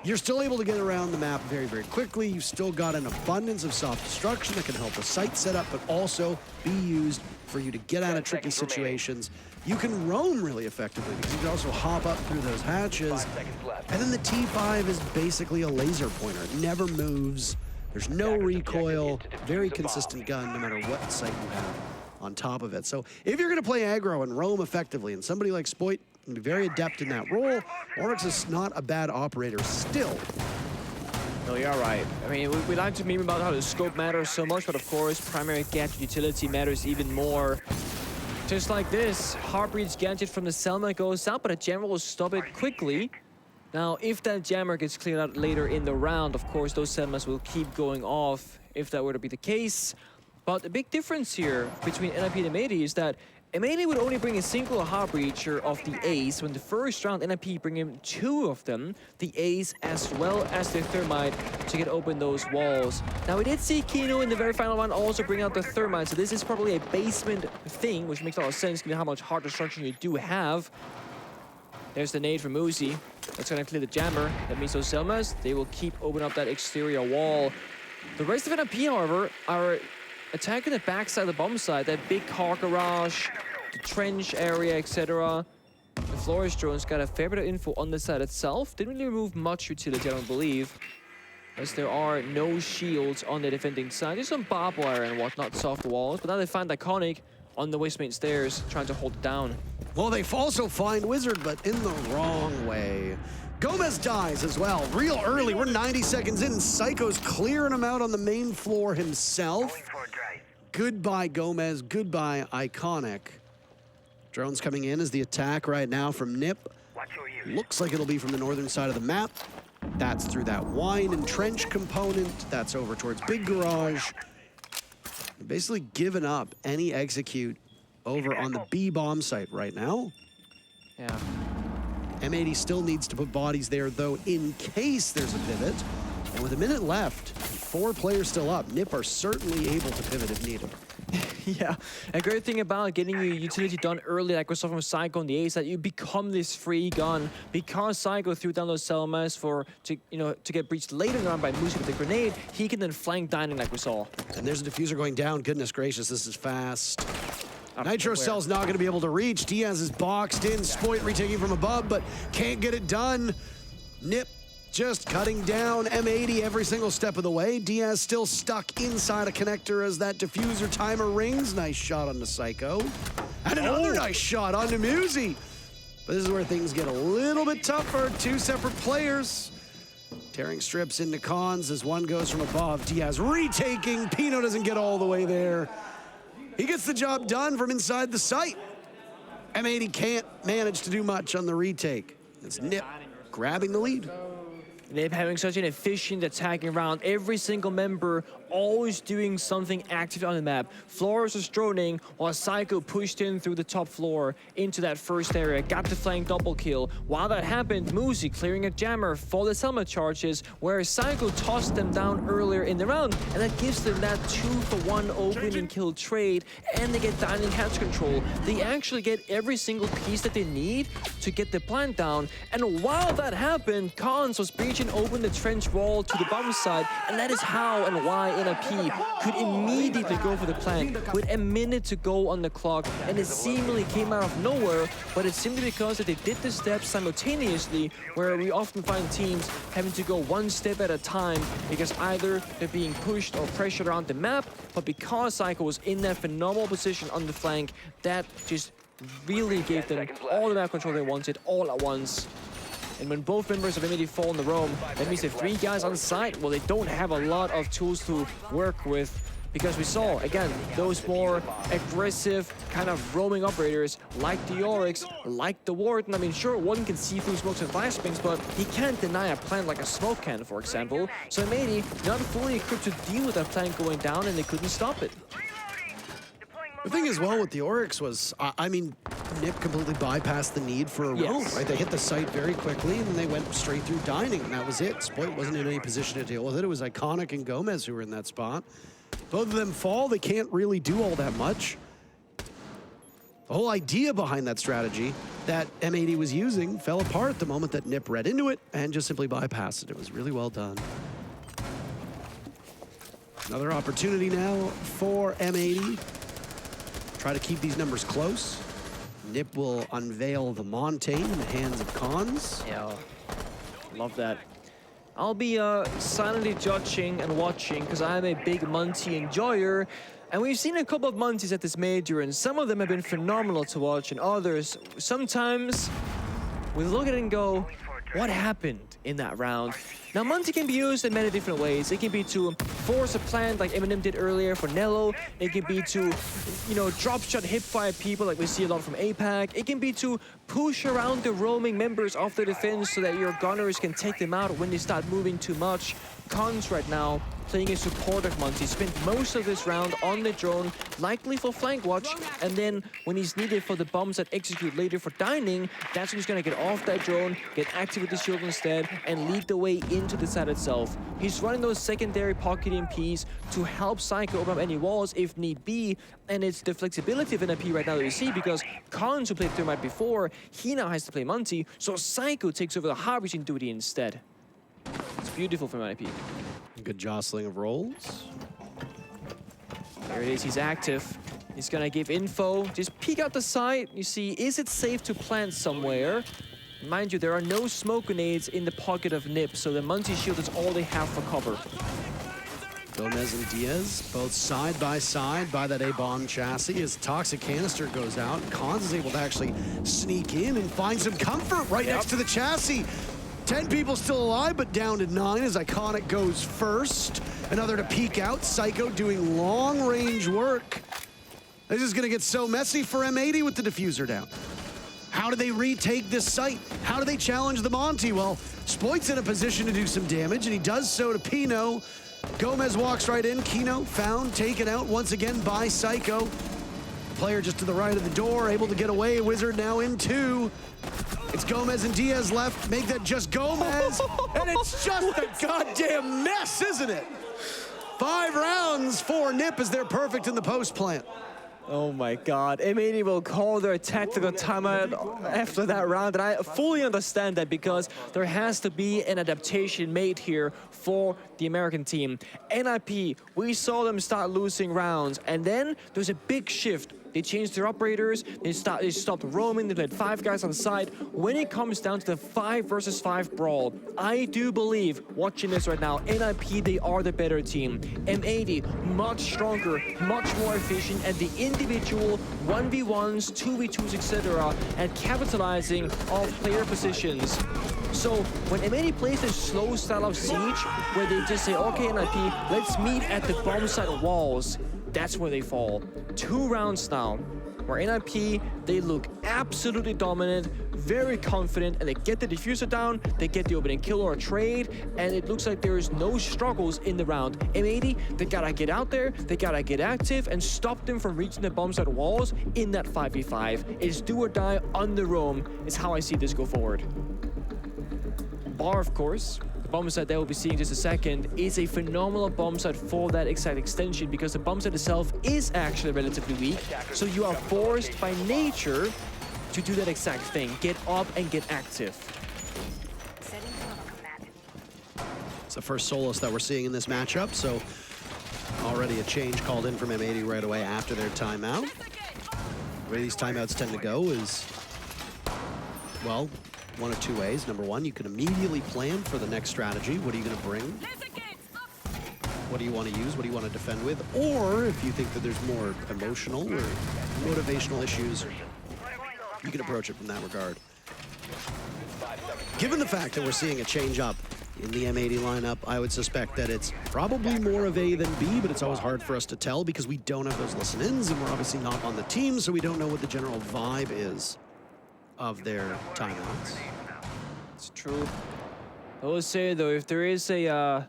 You're still able to get around the map very, very quickly. You've still got an abundance of soft destruction that can help a site setup, but also be used for you to get out of tricky situations. You can roam really effectively because you can also hop up through those hatches. And then the T5 is basically a laser pointer. It never moves. There's no recoil. Very consistent gun no matter what site you have on top of it. So if you're going to play aggro and roam effectively, and somebody like Spoit can be very adept in that role, Oryx is not a bad operator still. No, you're right. I mean, we like to meme about how the scope matters so much, but of course, primary gadget utility matters even more. Just like this, Heartbreed's gadget from the Selma goes out, but a jammer will stop it quickly. Now, if that jammer gets cleared out later in the round, of course, those Selmas will keep going off if that were to be the case. But the big difference here between NIP and M80 is that M80 would only bring a single Heartbreacher of the Ace. When the first round, NIP bring him 2 of them, the Ace as well as the Thermite, to get open those walls. Now, we did see Kino in the very final round also bring out the Thermite, so this is probably a basement thing, which makes a lot of sense given how much hard destruction you do have. There's the nade from Uzi. That's gonna clear the jammer. That means those Selmas, they will keep opening up that exterior wall. The rest of NIP, however, are attacking the backside of the bomb site, that big car garage, the trench area, etc. The Flores drones got a fair bit of info on the site itself. Didn't really remove much utility, I don't believe, as there are no shields on the defending side. There's some barbed wire and whatnot, soft walls, but now they find Iconic on the west main stairs, trying to hold it down. Well, they also find Wizard, but in the wrong way. Gomez dies as well, real early. We're 90 seconds in, and Psycho's clearing him out on the main floor himself. Goodbye, Gomez. Goodbye, Iconic. Drones coming in as the attack right now from Nip. Looks like it'll be from the northern side of the map. That's through that wine and trench component. That's over towards Big Garage. Basically given up any execute over on the B bomb site right now. Yeah. M80 still needs to put bodies there, though, in case there's a pivot. And with a minute left, 4 players still up, Nip are certainly able to pivot if needed. Yeah, a great thing about getting your utility done early, like we saw from Psycho on the Ace, that you become this free gun. Because Psycho threw down those Selmas to get breached later on by Musi with the grenade, he can then flank Dining like we saw. And there's a diffuser going down. Goodness gracious, this is fast. Nitro Cell's not going to be able to reach. Diaz is boxed in. Spoit retaking from above, but can't get it done. Nip just cutting down M80 every single step of the way. Diaz still stuck inside a connector as that diffuser timer rings. Nice shot on the Psycho. And another nice shot on the Musi. But this is where things get a little bit tougher. 2 separate players. Tearing strips into cons as one goes from above. Diaz retaking. Pino doesn't get all the way there. He gets the job done from inside the site. M80 can't manage to do much on the retake. It's Nip grabbing the lead. Nip having such an efficient attacking round. Every single member always doing something active on the map. Flores was droning while Psycho pushed in through the top floor into that first area. Got the flank double kill. While that happened, Musi clearing a jammer for the Selma charges, where Psycho tossed them down earlier in the round, and that gives them that 2-for-1 opening kill trade, and they get dining hatch control. They actually get every single piece that they need to get the plant down, and while that happened, Cons was breaching open the trench wall to the bottom side, and that is how and why NIP could immediately go for the plant with a minute to go on the clock, and it seemingly came out of nowhere, but it's simply because that they did the steps simultaneously, where we often find teams having to go one step at a time because either they're being pushed or pressured around the map, but because Psycho was in that phenomenal position on the flank, that just really gave them all the map control they wanted all at once. And when both members of M80 fall in the roam, that means the 3 guys on site, well, they don't have a lot of tools to work with. because we saw, again, those more aggressive kind of roaming operators like the Oryx, like the Warden. I mean, sure, one can see through smokes and flashbangs, but he can't deny a plant like a smoke can, for example. So M80 not fully equipped to deal with that plant going down, and they couldn't stop it. The thing as well with the Oryx was, I mean, Nip completely bypassed the need for a roam, right? They hit the site very quickly, and then they went straight through dining, and that was it. Spoit wasn't in any position to deal with it. It was Iconic and Gomez who were in that spot. Both of them fall. They can't really do all that much. The whole idea behind that strategy that M80 was using fell apart the moment that Nip read into it and just simply bypassed it. It was really well done. Another opportunity now for M80. Try to keep these numbers close. Nip will unveil the Montaigne in the hands of Cons. Yeah, love that. I'll be silently judging and watching because I'm a big Monty enjoyer. And we've seen a couple of Monties at this major, and some of them have been phenomenal to watch, and others, sometimes we look at it and go, what happened in that round? Now, Monty can be used in many different ways. It can be to force a plant like Eminem did earlier for Nello. It can be to, you know, drop shot hipfire people like we see a lot from APAC. It can be to push around the roaming members of the defense so that your gunners can take them out when they start moving too much. Cons right now playing a supportive Monty, spent most of this round on the drone, likely for flank watch, and then when he's needed for the bombs that execute later for dining, that's when he's gonna get off that drone, get active with the shield instead, and lead the way into the site itself. He's running those secondary pocket EMPs to help Psycho open up any walls if need be, and it's the flexibility of NIP right now that you see, because Cons, who played Thermite before, he now has to play Monty, so Psycho takes over the harvesting duty instead. It's beautiful from NIP. Good jostling of roles. There it is, he's active. He's gonna give info, just peek out the side. You see, is it safe to plant somewhere? Mind you, there are no smoke grenades in the pocket of Nip, so the Monty shield is all they have for cover. Gomez and Diaz, both side by that A-bomb chassis. As Toxic Canister goes out, Cons is able to actually sneak in and find some comfort right next to the chassis. 10 people still alive, but down to 9 as Iconic goes first. Another to peek out. Psycho doing long-range work. This is going to get so messy for M80 with the diffuser down. How do they retake this site? How do they challenge the Monty? Well, Spoit's in a position to do some damage, and he does so to Pino. Gomez walks right in. Kino found, taken out once again by Psycho. Player just to the right of the door, able to get away. Wizard now in 2. It's Gomez and Diaz left. Make that just Gomez. And it's just a goddamn mess, isn't it? 5 rounds for Nip as they're perfect in the post plant. Oh my god, M80 will call their tactical timeout after that round, and I fully understand that because there has to be an adaptation made here for the American team. NIP, we saw them start losing rounds, and then there's a big shift. They changed their operators, they stopped roaming, they played 5 guys on site. When it comes down to the 5 versus 5 brawl, I do believe, watching this right now, NIP, they are the better team. M80, much stronger, much more efficient at the individual 1v1s, 2v2s, etc., and capitalizing off player positions. So when M80 plays this slow style of siege, where they just say, okay, NIP, let's meet at the bomb site walls, that's where they fall. 2 rounds now, where NIP, they look absolutely dominant, very confident, and they get the diffuser down, they get the opening kill or a trade, and it looks like there is no struggles in the round. M80, they gotta get out there, they gotta get active, and stop them from reaching the bomb site walls in that 5v5. It's do or die on the roam, is how I see this go forward. Bar, of course, bomb site that we'll be seeing in just a second, is a phenomenal bomb site for that exact extension because the bomb site itself is actually relatively weak. So you are forced by nature to do that exact thing. Get up and get active. It's the first Solos that we're seeing in this matchup, so already a change called in from M80 right away after their timeout. The way these timeouts tend to go is, well, one of 2 ways. Number one, you can immediately plan for the next strategy. What are you going to bring? What do you want to use? What do you want to defend with? Or if you think that there's more emotional or motivational issues, you can approach it from that regard. Given the fact that we're seeing a change up in the M80 lineup. I would suspect that it's probably more of A than B, but it's always hard for us to tell because we don't have those listen-ins and we're obviously not on the team, so we don't know what the general vibe is of their timeouts. It's true. I will say though, if there is a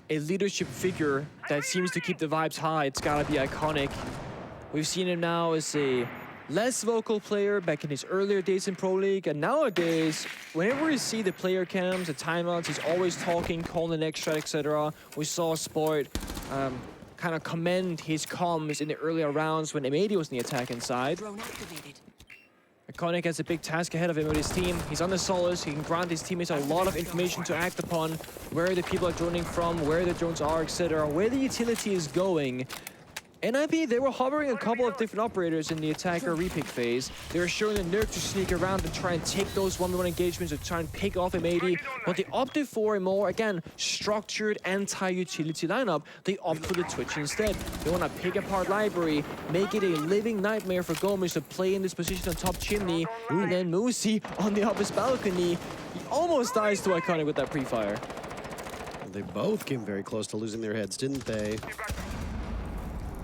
leadership figure that seems to keep the vibes high, it's gotta be Iconic. We've seen him now as a less vocal player back in his earlier days in Pro League, and nowadays, whenever we see the player cams, the timeouts, he's always talking, calling the next shot, etc. We saw Sport kind of commend his comms in the earlier rounds when M80 was in the attacking side. Iconic has a big task ahead of him with his team. He's on the Solace. He can grant his teammates a lot of information to act upon, where the people are joining from, where the drones are, etc., where the utility is going. NIP, they were hovering a couple of different operators in the attacker repick phase. They were showing the nerve to sneak around and try and take those 1v1 engagements to try and pick off M80. But they opted for a more, again, structured anti-utility lineup. They opt for the Twitch instead. They want to pick apart library, make it a living nightmare for Gomez to play in this position on top chimney. And then Moosey on the opposite balcony. He almost dies to Iconic with that pre-fire. Well, they both came very close to losing their heads, didn't they?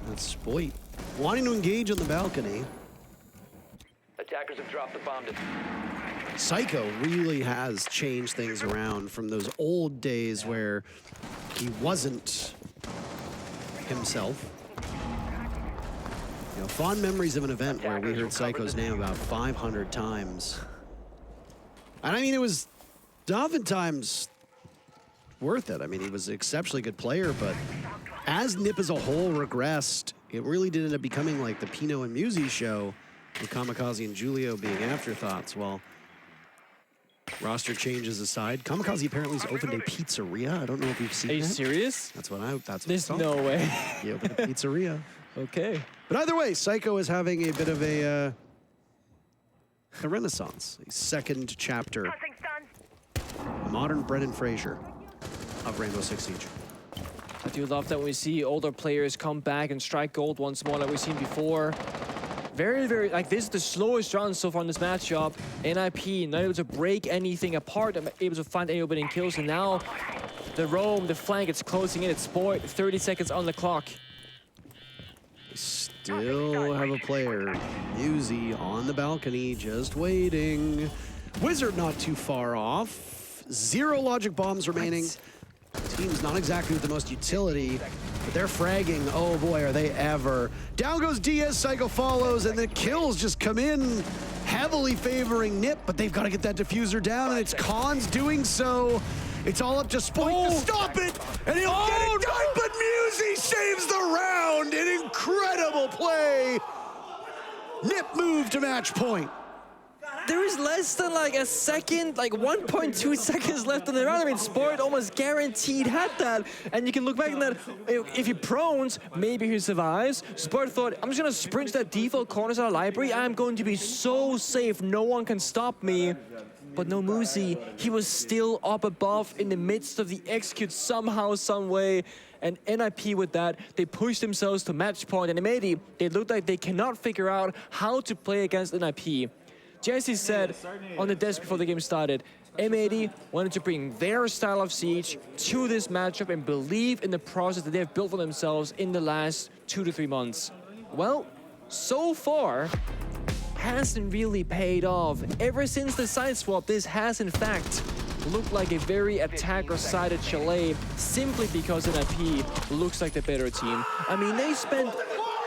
That's Spoit wanting to engage on the balcony. Attackers have dropped the bomb. Psycho really has changed things around from those old days where he wasn't himself. You know, fond memories of an event where we heard Psycho's name about 500 times. And I mean, it was oftentimes worth it. I mean, he was an exceptionally good player, but as NIP as a whole regressed, it really did end up becoming like the Pino and Musi show, with Kamikaze and Julio being afterthoughts. Well, roster changes aside, Kamikaze apparently has opened a pizzeria. I don't know if you've seen that. Are you serious? That's what There's no way. He opened a pizzeria. Okay. But either way, Psycho is having a bit of a renaissance, a second chapter. A modern Brendan Fraser of Rainbow Six Siege. I do love that when we see older players come back and strike gold once more like we've seen before. Very, very, like this is the slowest round so far in this matchup. NIP not able to break anything apart, able to find any opening kills, and now the roam, the flank, it's closing in, it's Sport, 30 seconds on the clock. Still have a player, Musi, on the balcony, just waiting. Wizard not too far off. 0 logic bombs remaining. Team's not exactly with the most utility, but they're fragging. Oh boy, are they ever. Down goes Diaz, Psycho follows, and the kills just come in heavily favoring NIP, but they've got to get that diffuser down, and it's Khan's doing so. It's all up to Spoit to stop it, and he'll get it done, but Musi saves the round. An incredible play. NIP move to match point. There is less than like a second, like 1.2 seconds left in the round. I mean, Sport almost guaranteed had that. And you can look back on that, if he prones, maybe he survives. Sport thought, I'm just gonna sprint to that default corners of the library. I'm going to be so safe, no one can stop me. But no Musi, he was still up above in the midst of the execute somehow, some way. And NIP with that, they pushed themselves to match point. And M80, they looked like they cannot figure out how to play against NIP. Jesse said on the desk before the game started, M80 wanted to bring their style of Siege to this matchup and believe in the process that they have built for themselves in the last 2 to 3 months. Well, so far, hasn't really paid off. Ever since the side swap, this has in fact looked like a very attacker-sided Chalet, simply because NIP looks like the better team. I mean, they spent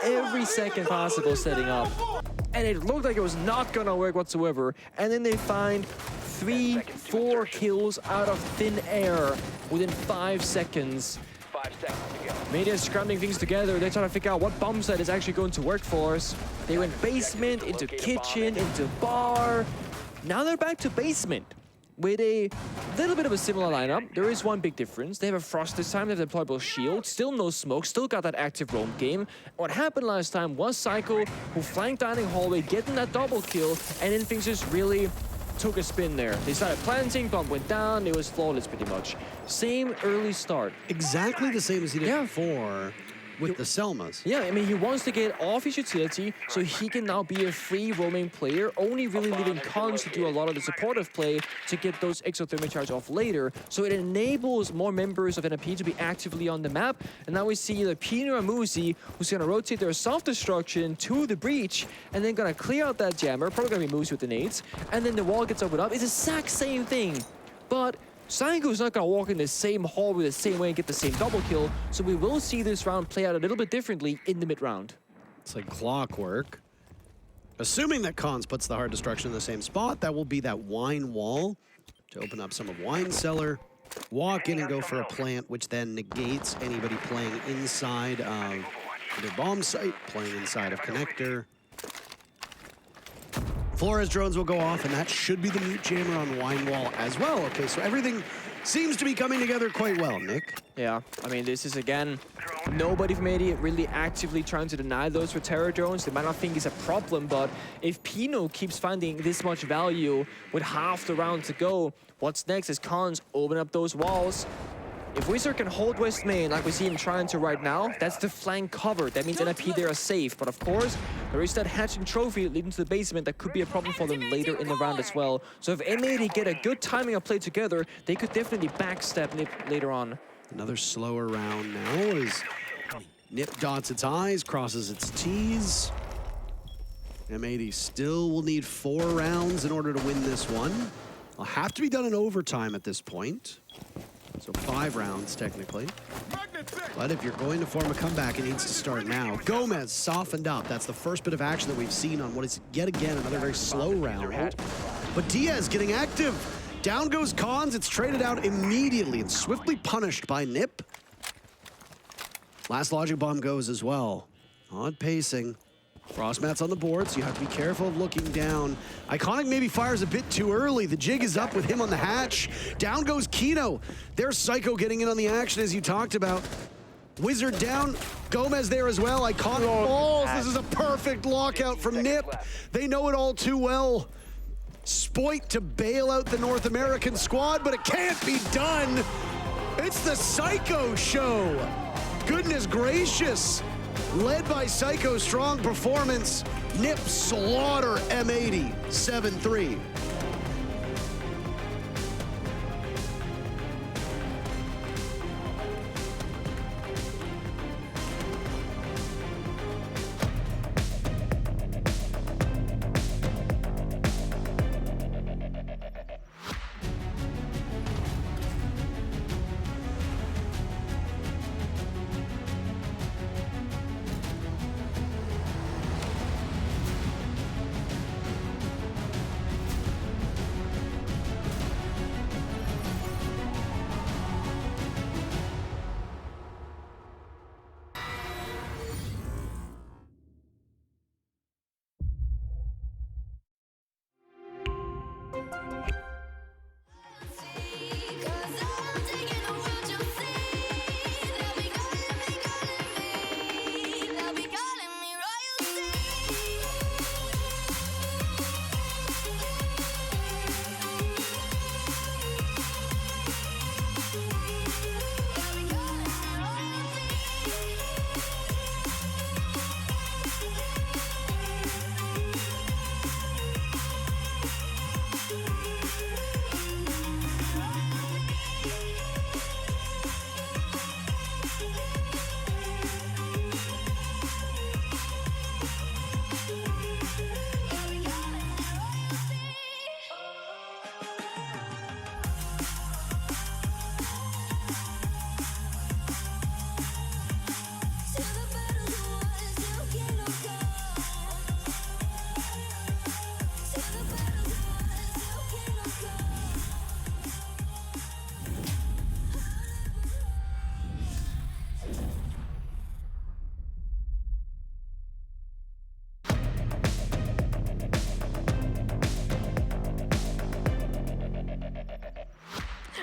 every second possible setting up, and it looked like it was not gonna work whatsoever. And then they find 3-4 kills out of thin air within 5 seconds. 5 seconds to go. Media scrambling things together. They're trying to figure out what bomb set is actually going to work for us. They went basement, into kitchen, into bar. Now they're back to basement with a little bit of a similar lineup. There is one big difference. They have a Frost this time. They have deployable shield. Still no smoke. Still got that active roam game. What happened last time was Psycho, who flanked dining hallway, getting that double kill, and then things just really took a spin there. They started planting, bomb went down, it was flawless pretty much. Same early start. Exactly the same as he did before. with the Selmas. Yeah, I mean, he wants to get off his utility so he can now be a free roaming player, only really leaving Cons to do a lot of the supportive play to get those exothermic charge off later. So it enables more members of NIP to be actively on the map. And now we see either Pino or Muzi, who's going to rotate their self-destruction to the breach and then going to clear out that jammer. Probably going to be Muzi with the nades. And then the wall gets opened up. It's the exact same thing. But Psycho's not going to walk in the same hall with the same way and get the same double kill, so we will see this round play out a little bit differently in the mid-round. It's like clockwork. Assuming that Cons puts the hard destruction in the same spot, that will be that wine wall to open up some of wine cellar, walk in and go for a plant, which then negates anybody playing inside of the bomb site, playing inside of connector. Flores drones will go off, and that should be the mute jammer on wine wall as well. Okay, so everything seems to be coming together quite well, Nick. Yeah, I mean, this is, again, nobody from AD really actively trying to deny those for terror drones. They might not think it's a problem, but if Pino keeps finding this much value with half the round to go, what's next is Cons open up those walls. If Wizard can hold West Main like we see him trying to right now, that's the flank cover. That means NIP there are safe. But of course, there is that hatching trophy leading to the basement that could be a problem for them later in the round as well. So if M80 get a good timing of play together, they could definitely backstep Nip later on. Another slower round now as Nip dots its I's, crosses its T's. M80 still will need 4 rounds in order to win this one. It'll have to be done in overtime at this point. So 5 rounds, technically. But if you're going to form a comeback, it needs to start now. Gomez softened up. That's the first bit of action that we've seen on what is, yet again, another very slow round. But Diaz getting active. Down goes Cons. It's traded out immediately and swiftly punished by Nip. Last logic bomb goes as well. Odd pacing. Frostmat's on the board, so you have to be careful of looking down. Iconic maybe fires a bit too early. The jig is up with him on the hatch. Down goes Kino. There's Psycho getting in on the action, as you talked about. Wizard down. Gomez there as well. Iconic balls. This is a perfect lockout from Nip. They know it all too well. Spoit to bail out the North American squad, but it can't be done. It's the Psycho show. Goodness gracious. Led by Psycho, strong performance. Nip slaughter M80, 7-3.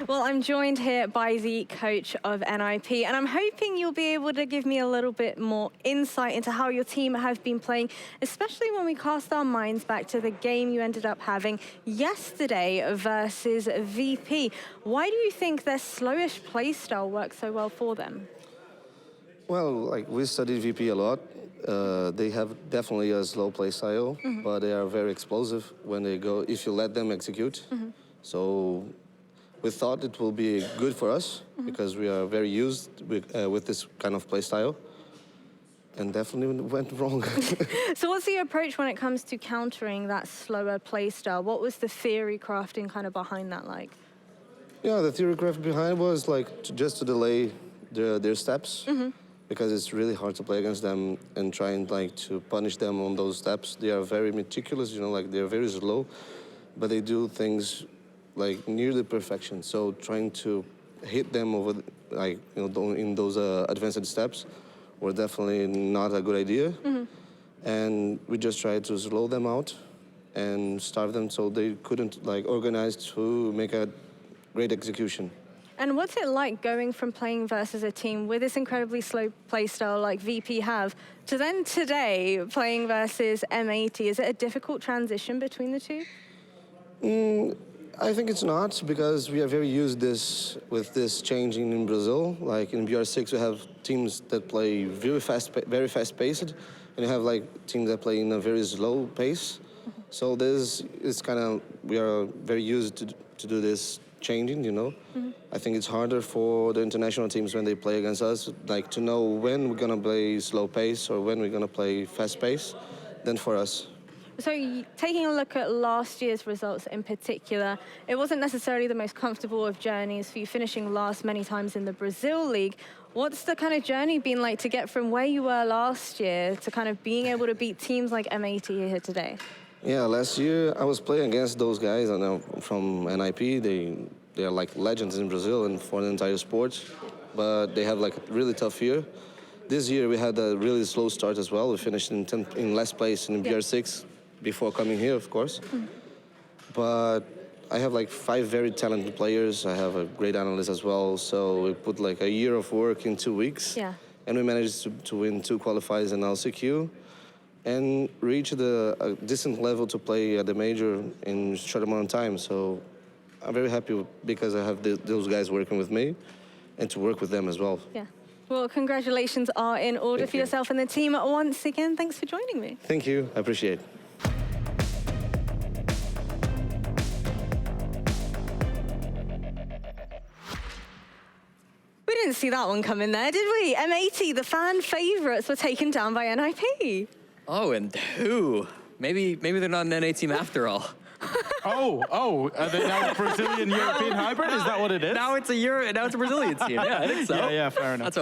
Well, I'm joined here by the coach of NIP, and I'm hoping you'll be able to give me a little bit more insight into how your team has been playing, especially when we cast our minds back to the game you ended up having yesterday versus VP. Why do you think their slowish playstyle works so well for them? Well, like we studied VP a lot. They have definitely a slow play style, but they are very explosive when they go, if you let them execute. So we thought it will be good for us because we are very used with this kind of play style. And definitely went wrong. So what's the approach when it comes to countering that slower play style? What was the theory crafting kind of behind that like? Yeah, the theory craft behind was like just to delay their steps because it's really hard to play against them and trying like to punish them on those steps. They are very meticulous, you know, like they're very slow, but they do things like nearly perfection. So trying to hit them over like you know in those advanced steps were definitely not a good idea. And we just tried to slow them out and starve them so they couldn't like organize to make a great execution. And what's it like going from playing versus a team with this incredibly slow play style like VP have to then today playing versus M80? Is it a difficult transition between the two? I think it's not because we are very used with this changing in Brazil. Like in BR6, we have teams that play very fast paced, and you have like teams that play in a very slow pace. So this is kind of we are very used to do this changing. You know, I think it's harder for the international teams when they play against us, like to know when we're gonna play slow pace or when we're gonna play fast pace, than for us. So taking a look at last year's results in particular, it wasn't necessarily the most comfortable of journeys for you finishing last many times in the Brazil League. What's the kind of journey been like to get from where you were last year to kind of being able to beat teams like M80 here today? Yeah, last year I was playing against those guys. I know from NIP, they are like legends in Brazil and for the entire sport, but they have like a really tough year. This year we had a really slow start as well. We finished in last place in BR6. Before coming here, of course. But I have like 5 very talented players. I have a great analyst as well. So we put like a year of work in 2 weeks. Yeah. And we managed to win 2 qualifiers in LCQ and reach a decent level to play at the major in a short amount of time. So I'm very happy because I have those guys working with me and to work with them as well. Yeah. Well, congratulations are in order for yourself and the team. Once again, thanks for joining me. Thank you. I appreciate it. We didn't see that one coming there, did we? M80, the fan favorites, were taken down by NIP. Oh, and who? Maybe they're not an NA team after all. Are they now a Brazilian-European hybrid? Is that what it is? Now it's a Brazilian team. Yeah, I think so. Yeah, fair enough. That's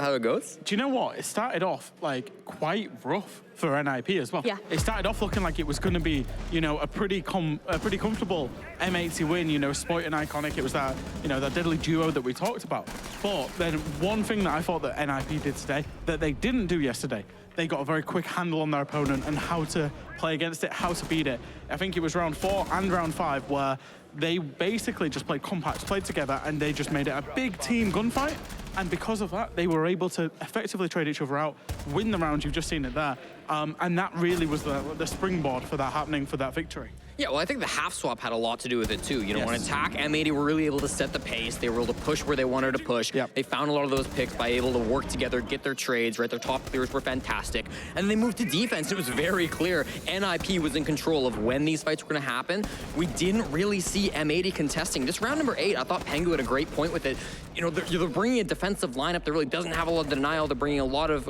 how it goes. Do you know what? It started off like quite rough for NIP as well. Yeah. It started off looking like it was going to be, you know, a pretty comfortable M80 win. You know, Spoit and Iconic. It was that, you know, that deadly duo that we talked about. But then one thing that I thought that NIP did today that they didn't do yesterday. They got a very quick handle on their opponent and how to play against it, how to beat it. I think it was round 4 and round 5 where they basically just played compacts, played together, and they just made it a big team gunfight. And because of that, they were able to effectively trade each other out, win the round. You've just seen it there. And that really was the springboard for that happening, for that victory. Yeah, well, I think the half swap had a lot to do with it too. You know, Yes. on attack, M80 were really able to set the pace. They were able to push where they wanted to push. Yep. They found a lot of those picks by able to work together, get their trades, right? Their top players were fantastic. And then they moved to defense. It was very clear NIP was in control of when these fights were going to happen. We didn't really see M80 contesting. Just round number 8, I thought Pengu had a great point with it. You know, they're bringing a defensive lineup that really doesn't have a lot of denial. They're bringing a lot of,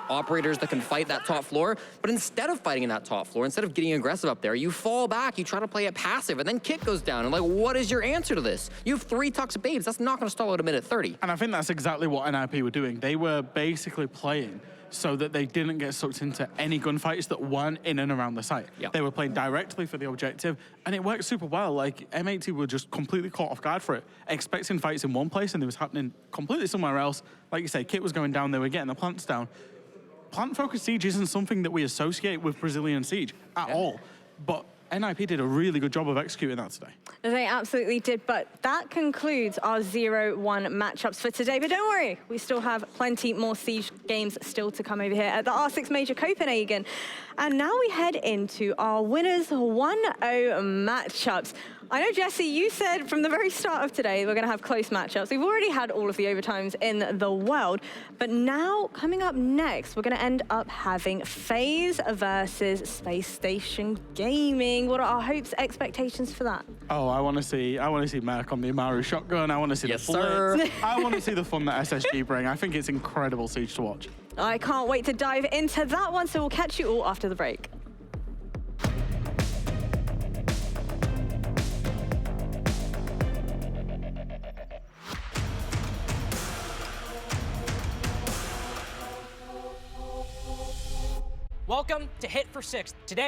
operators that can fight that top floor. But instead of fighting in that top floor, instead of getting aggressive up there, you fall back, you try to play it passive, and then Kit goes down. And like, what is your answer to this? You have 3 toxic babes. That's not going to stall out a minute 30. And I think that's exactly what NIP were doing. They were basically playing so that they didn't get sucked into any gunfights that weren't in and around the site. Yep. They were playing directly for the objective, and it worked super well. Like, M80 were just completely caught off guard for it, expecting fights in one place, and it was happening completely somewhere else. Like you say, Kit was going down, they were getting the plants down. Plant-focused siege isn't something that we associate with Brazilian siege at all, but NIP did a really good job of executing that today. They absolutely did, but that concludes our 0-1 matchups for today. But don't worry, we still have plenty more Siege games still to come over here at the R6 Major Copenhagen. And now we head into our winners 1-0 matchups. I know, Jesse, you said from the very start of today we're going to have close matchups. We've already had all of the overtimes in the world, but now coming up next, we're going to end up having FaZe versus Space Station Gaming. What are our hopes, expectations for that? Oh, I want to see Merc on the Amaru shotgun. I want to see Yes, the bullets. sir. I want to see the fun that SSG bring. I think it's incredible Siege to watch. I can't wait to dive into that one, so we'll catch you all after the break. Welcome to Hit for Six. Today,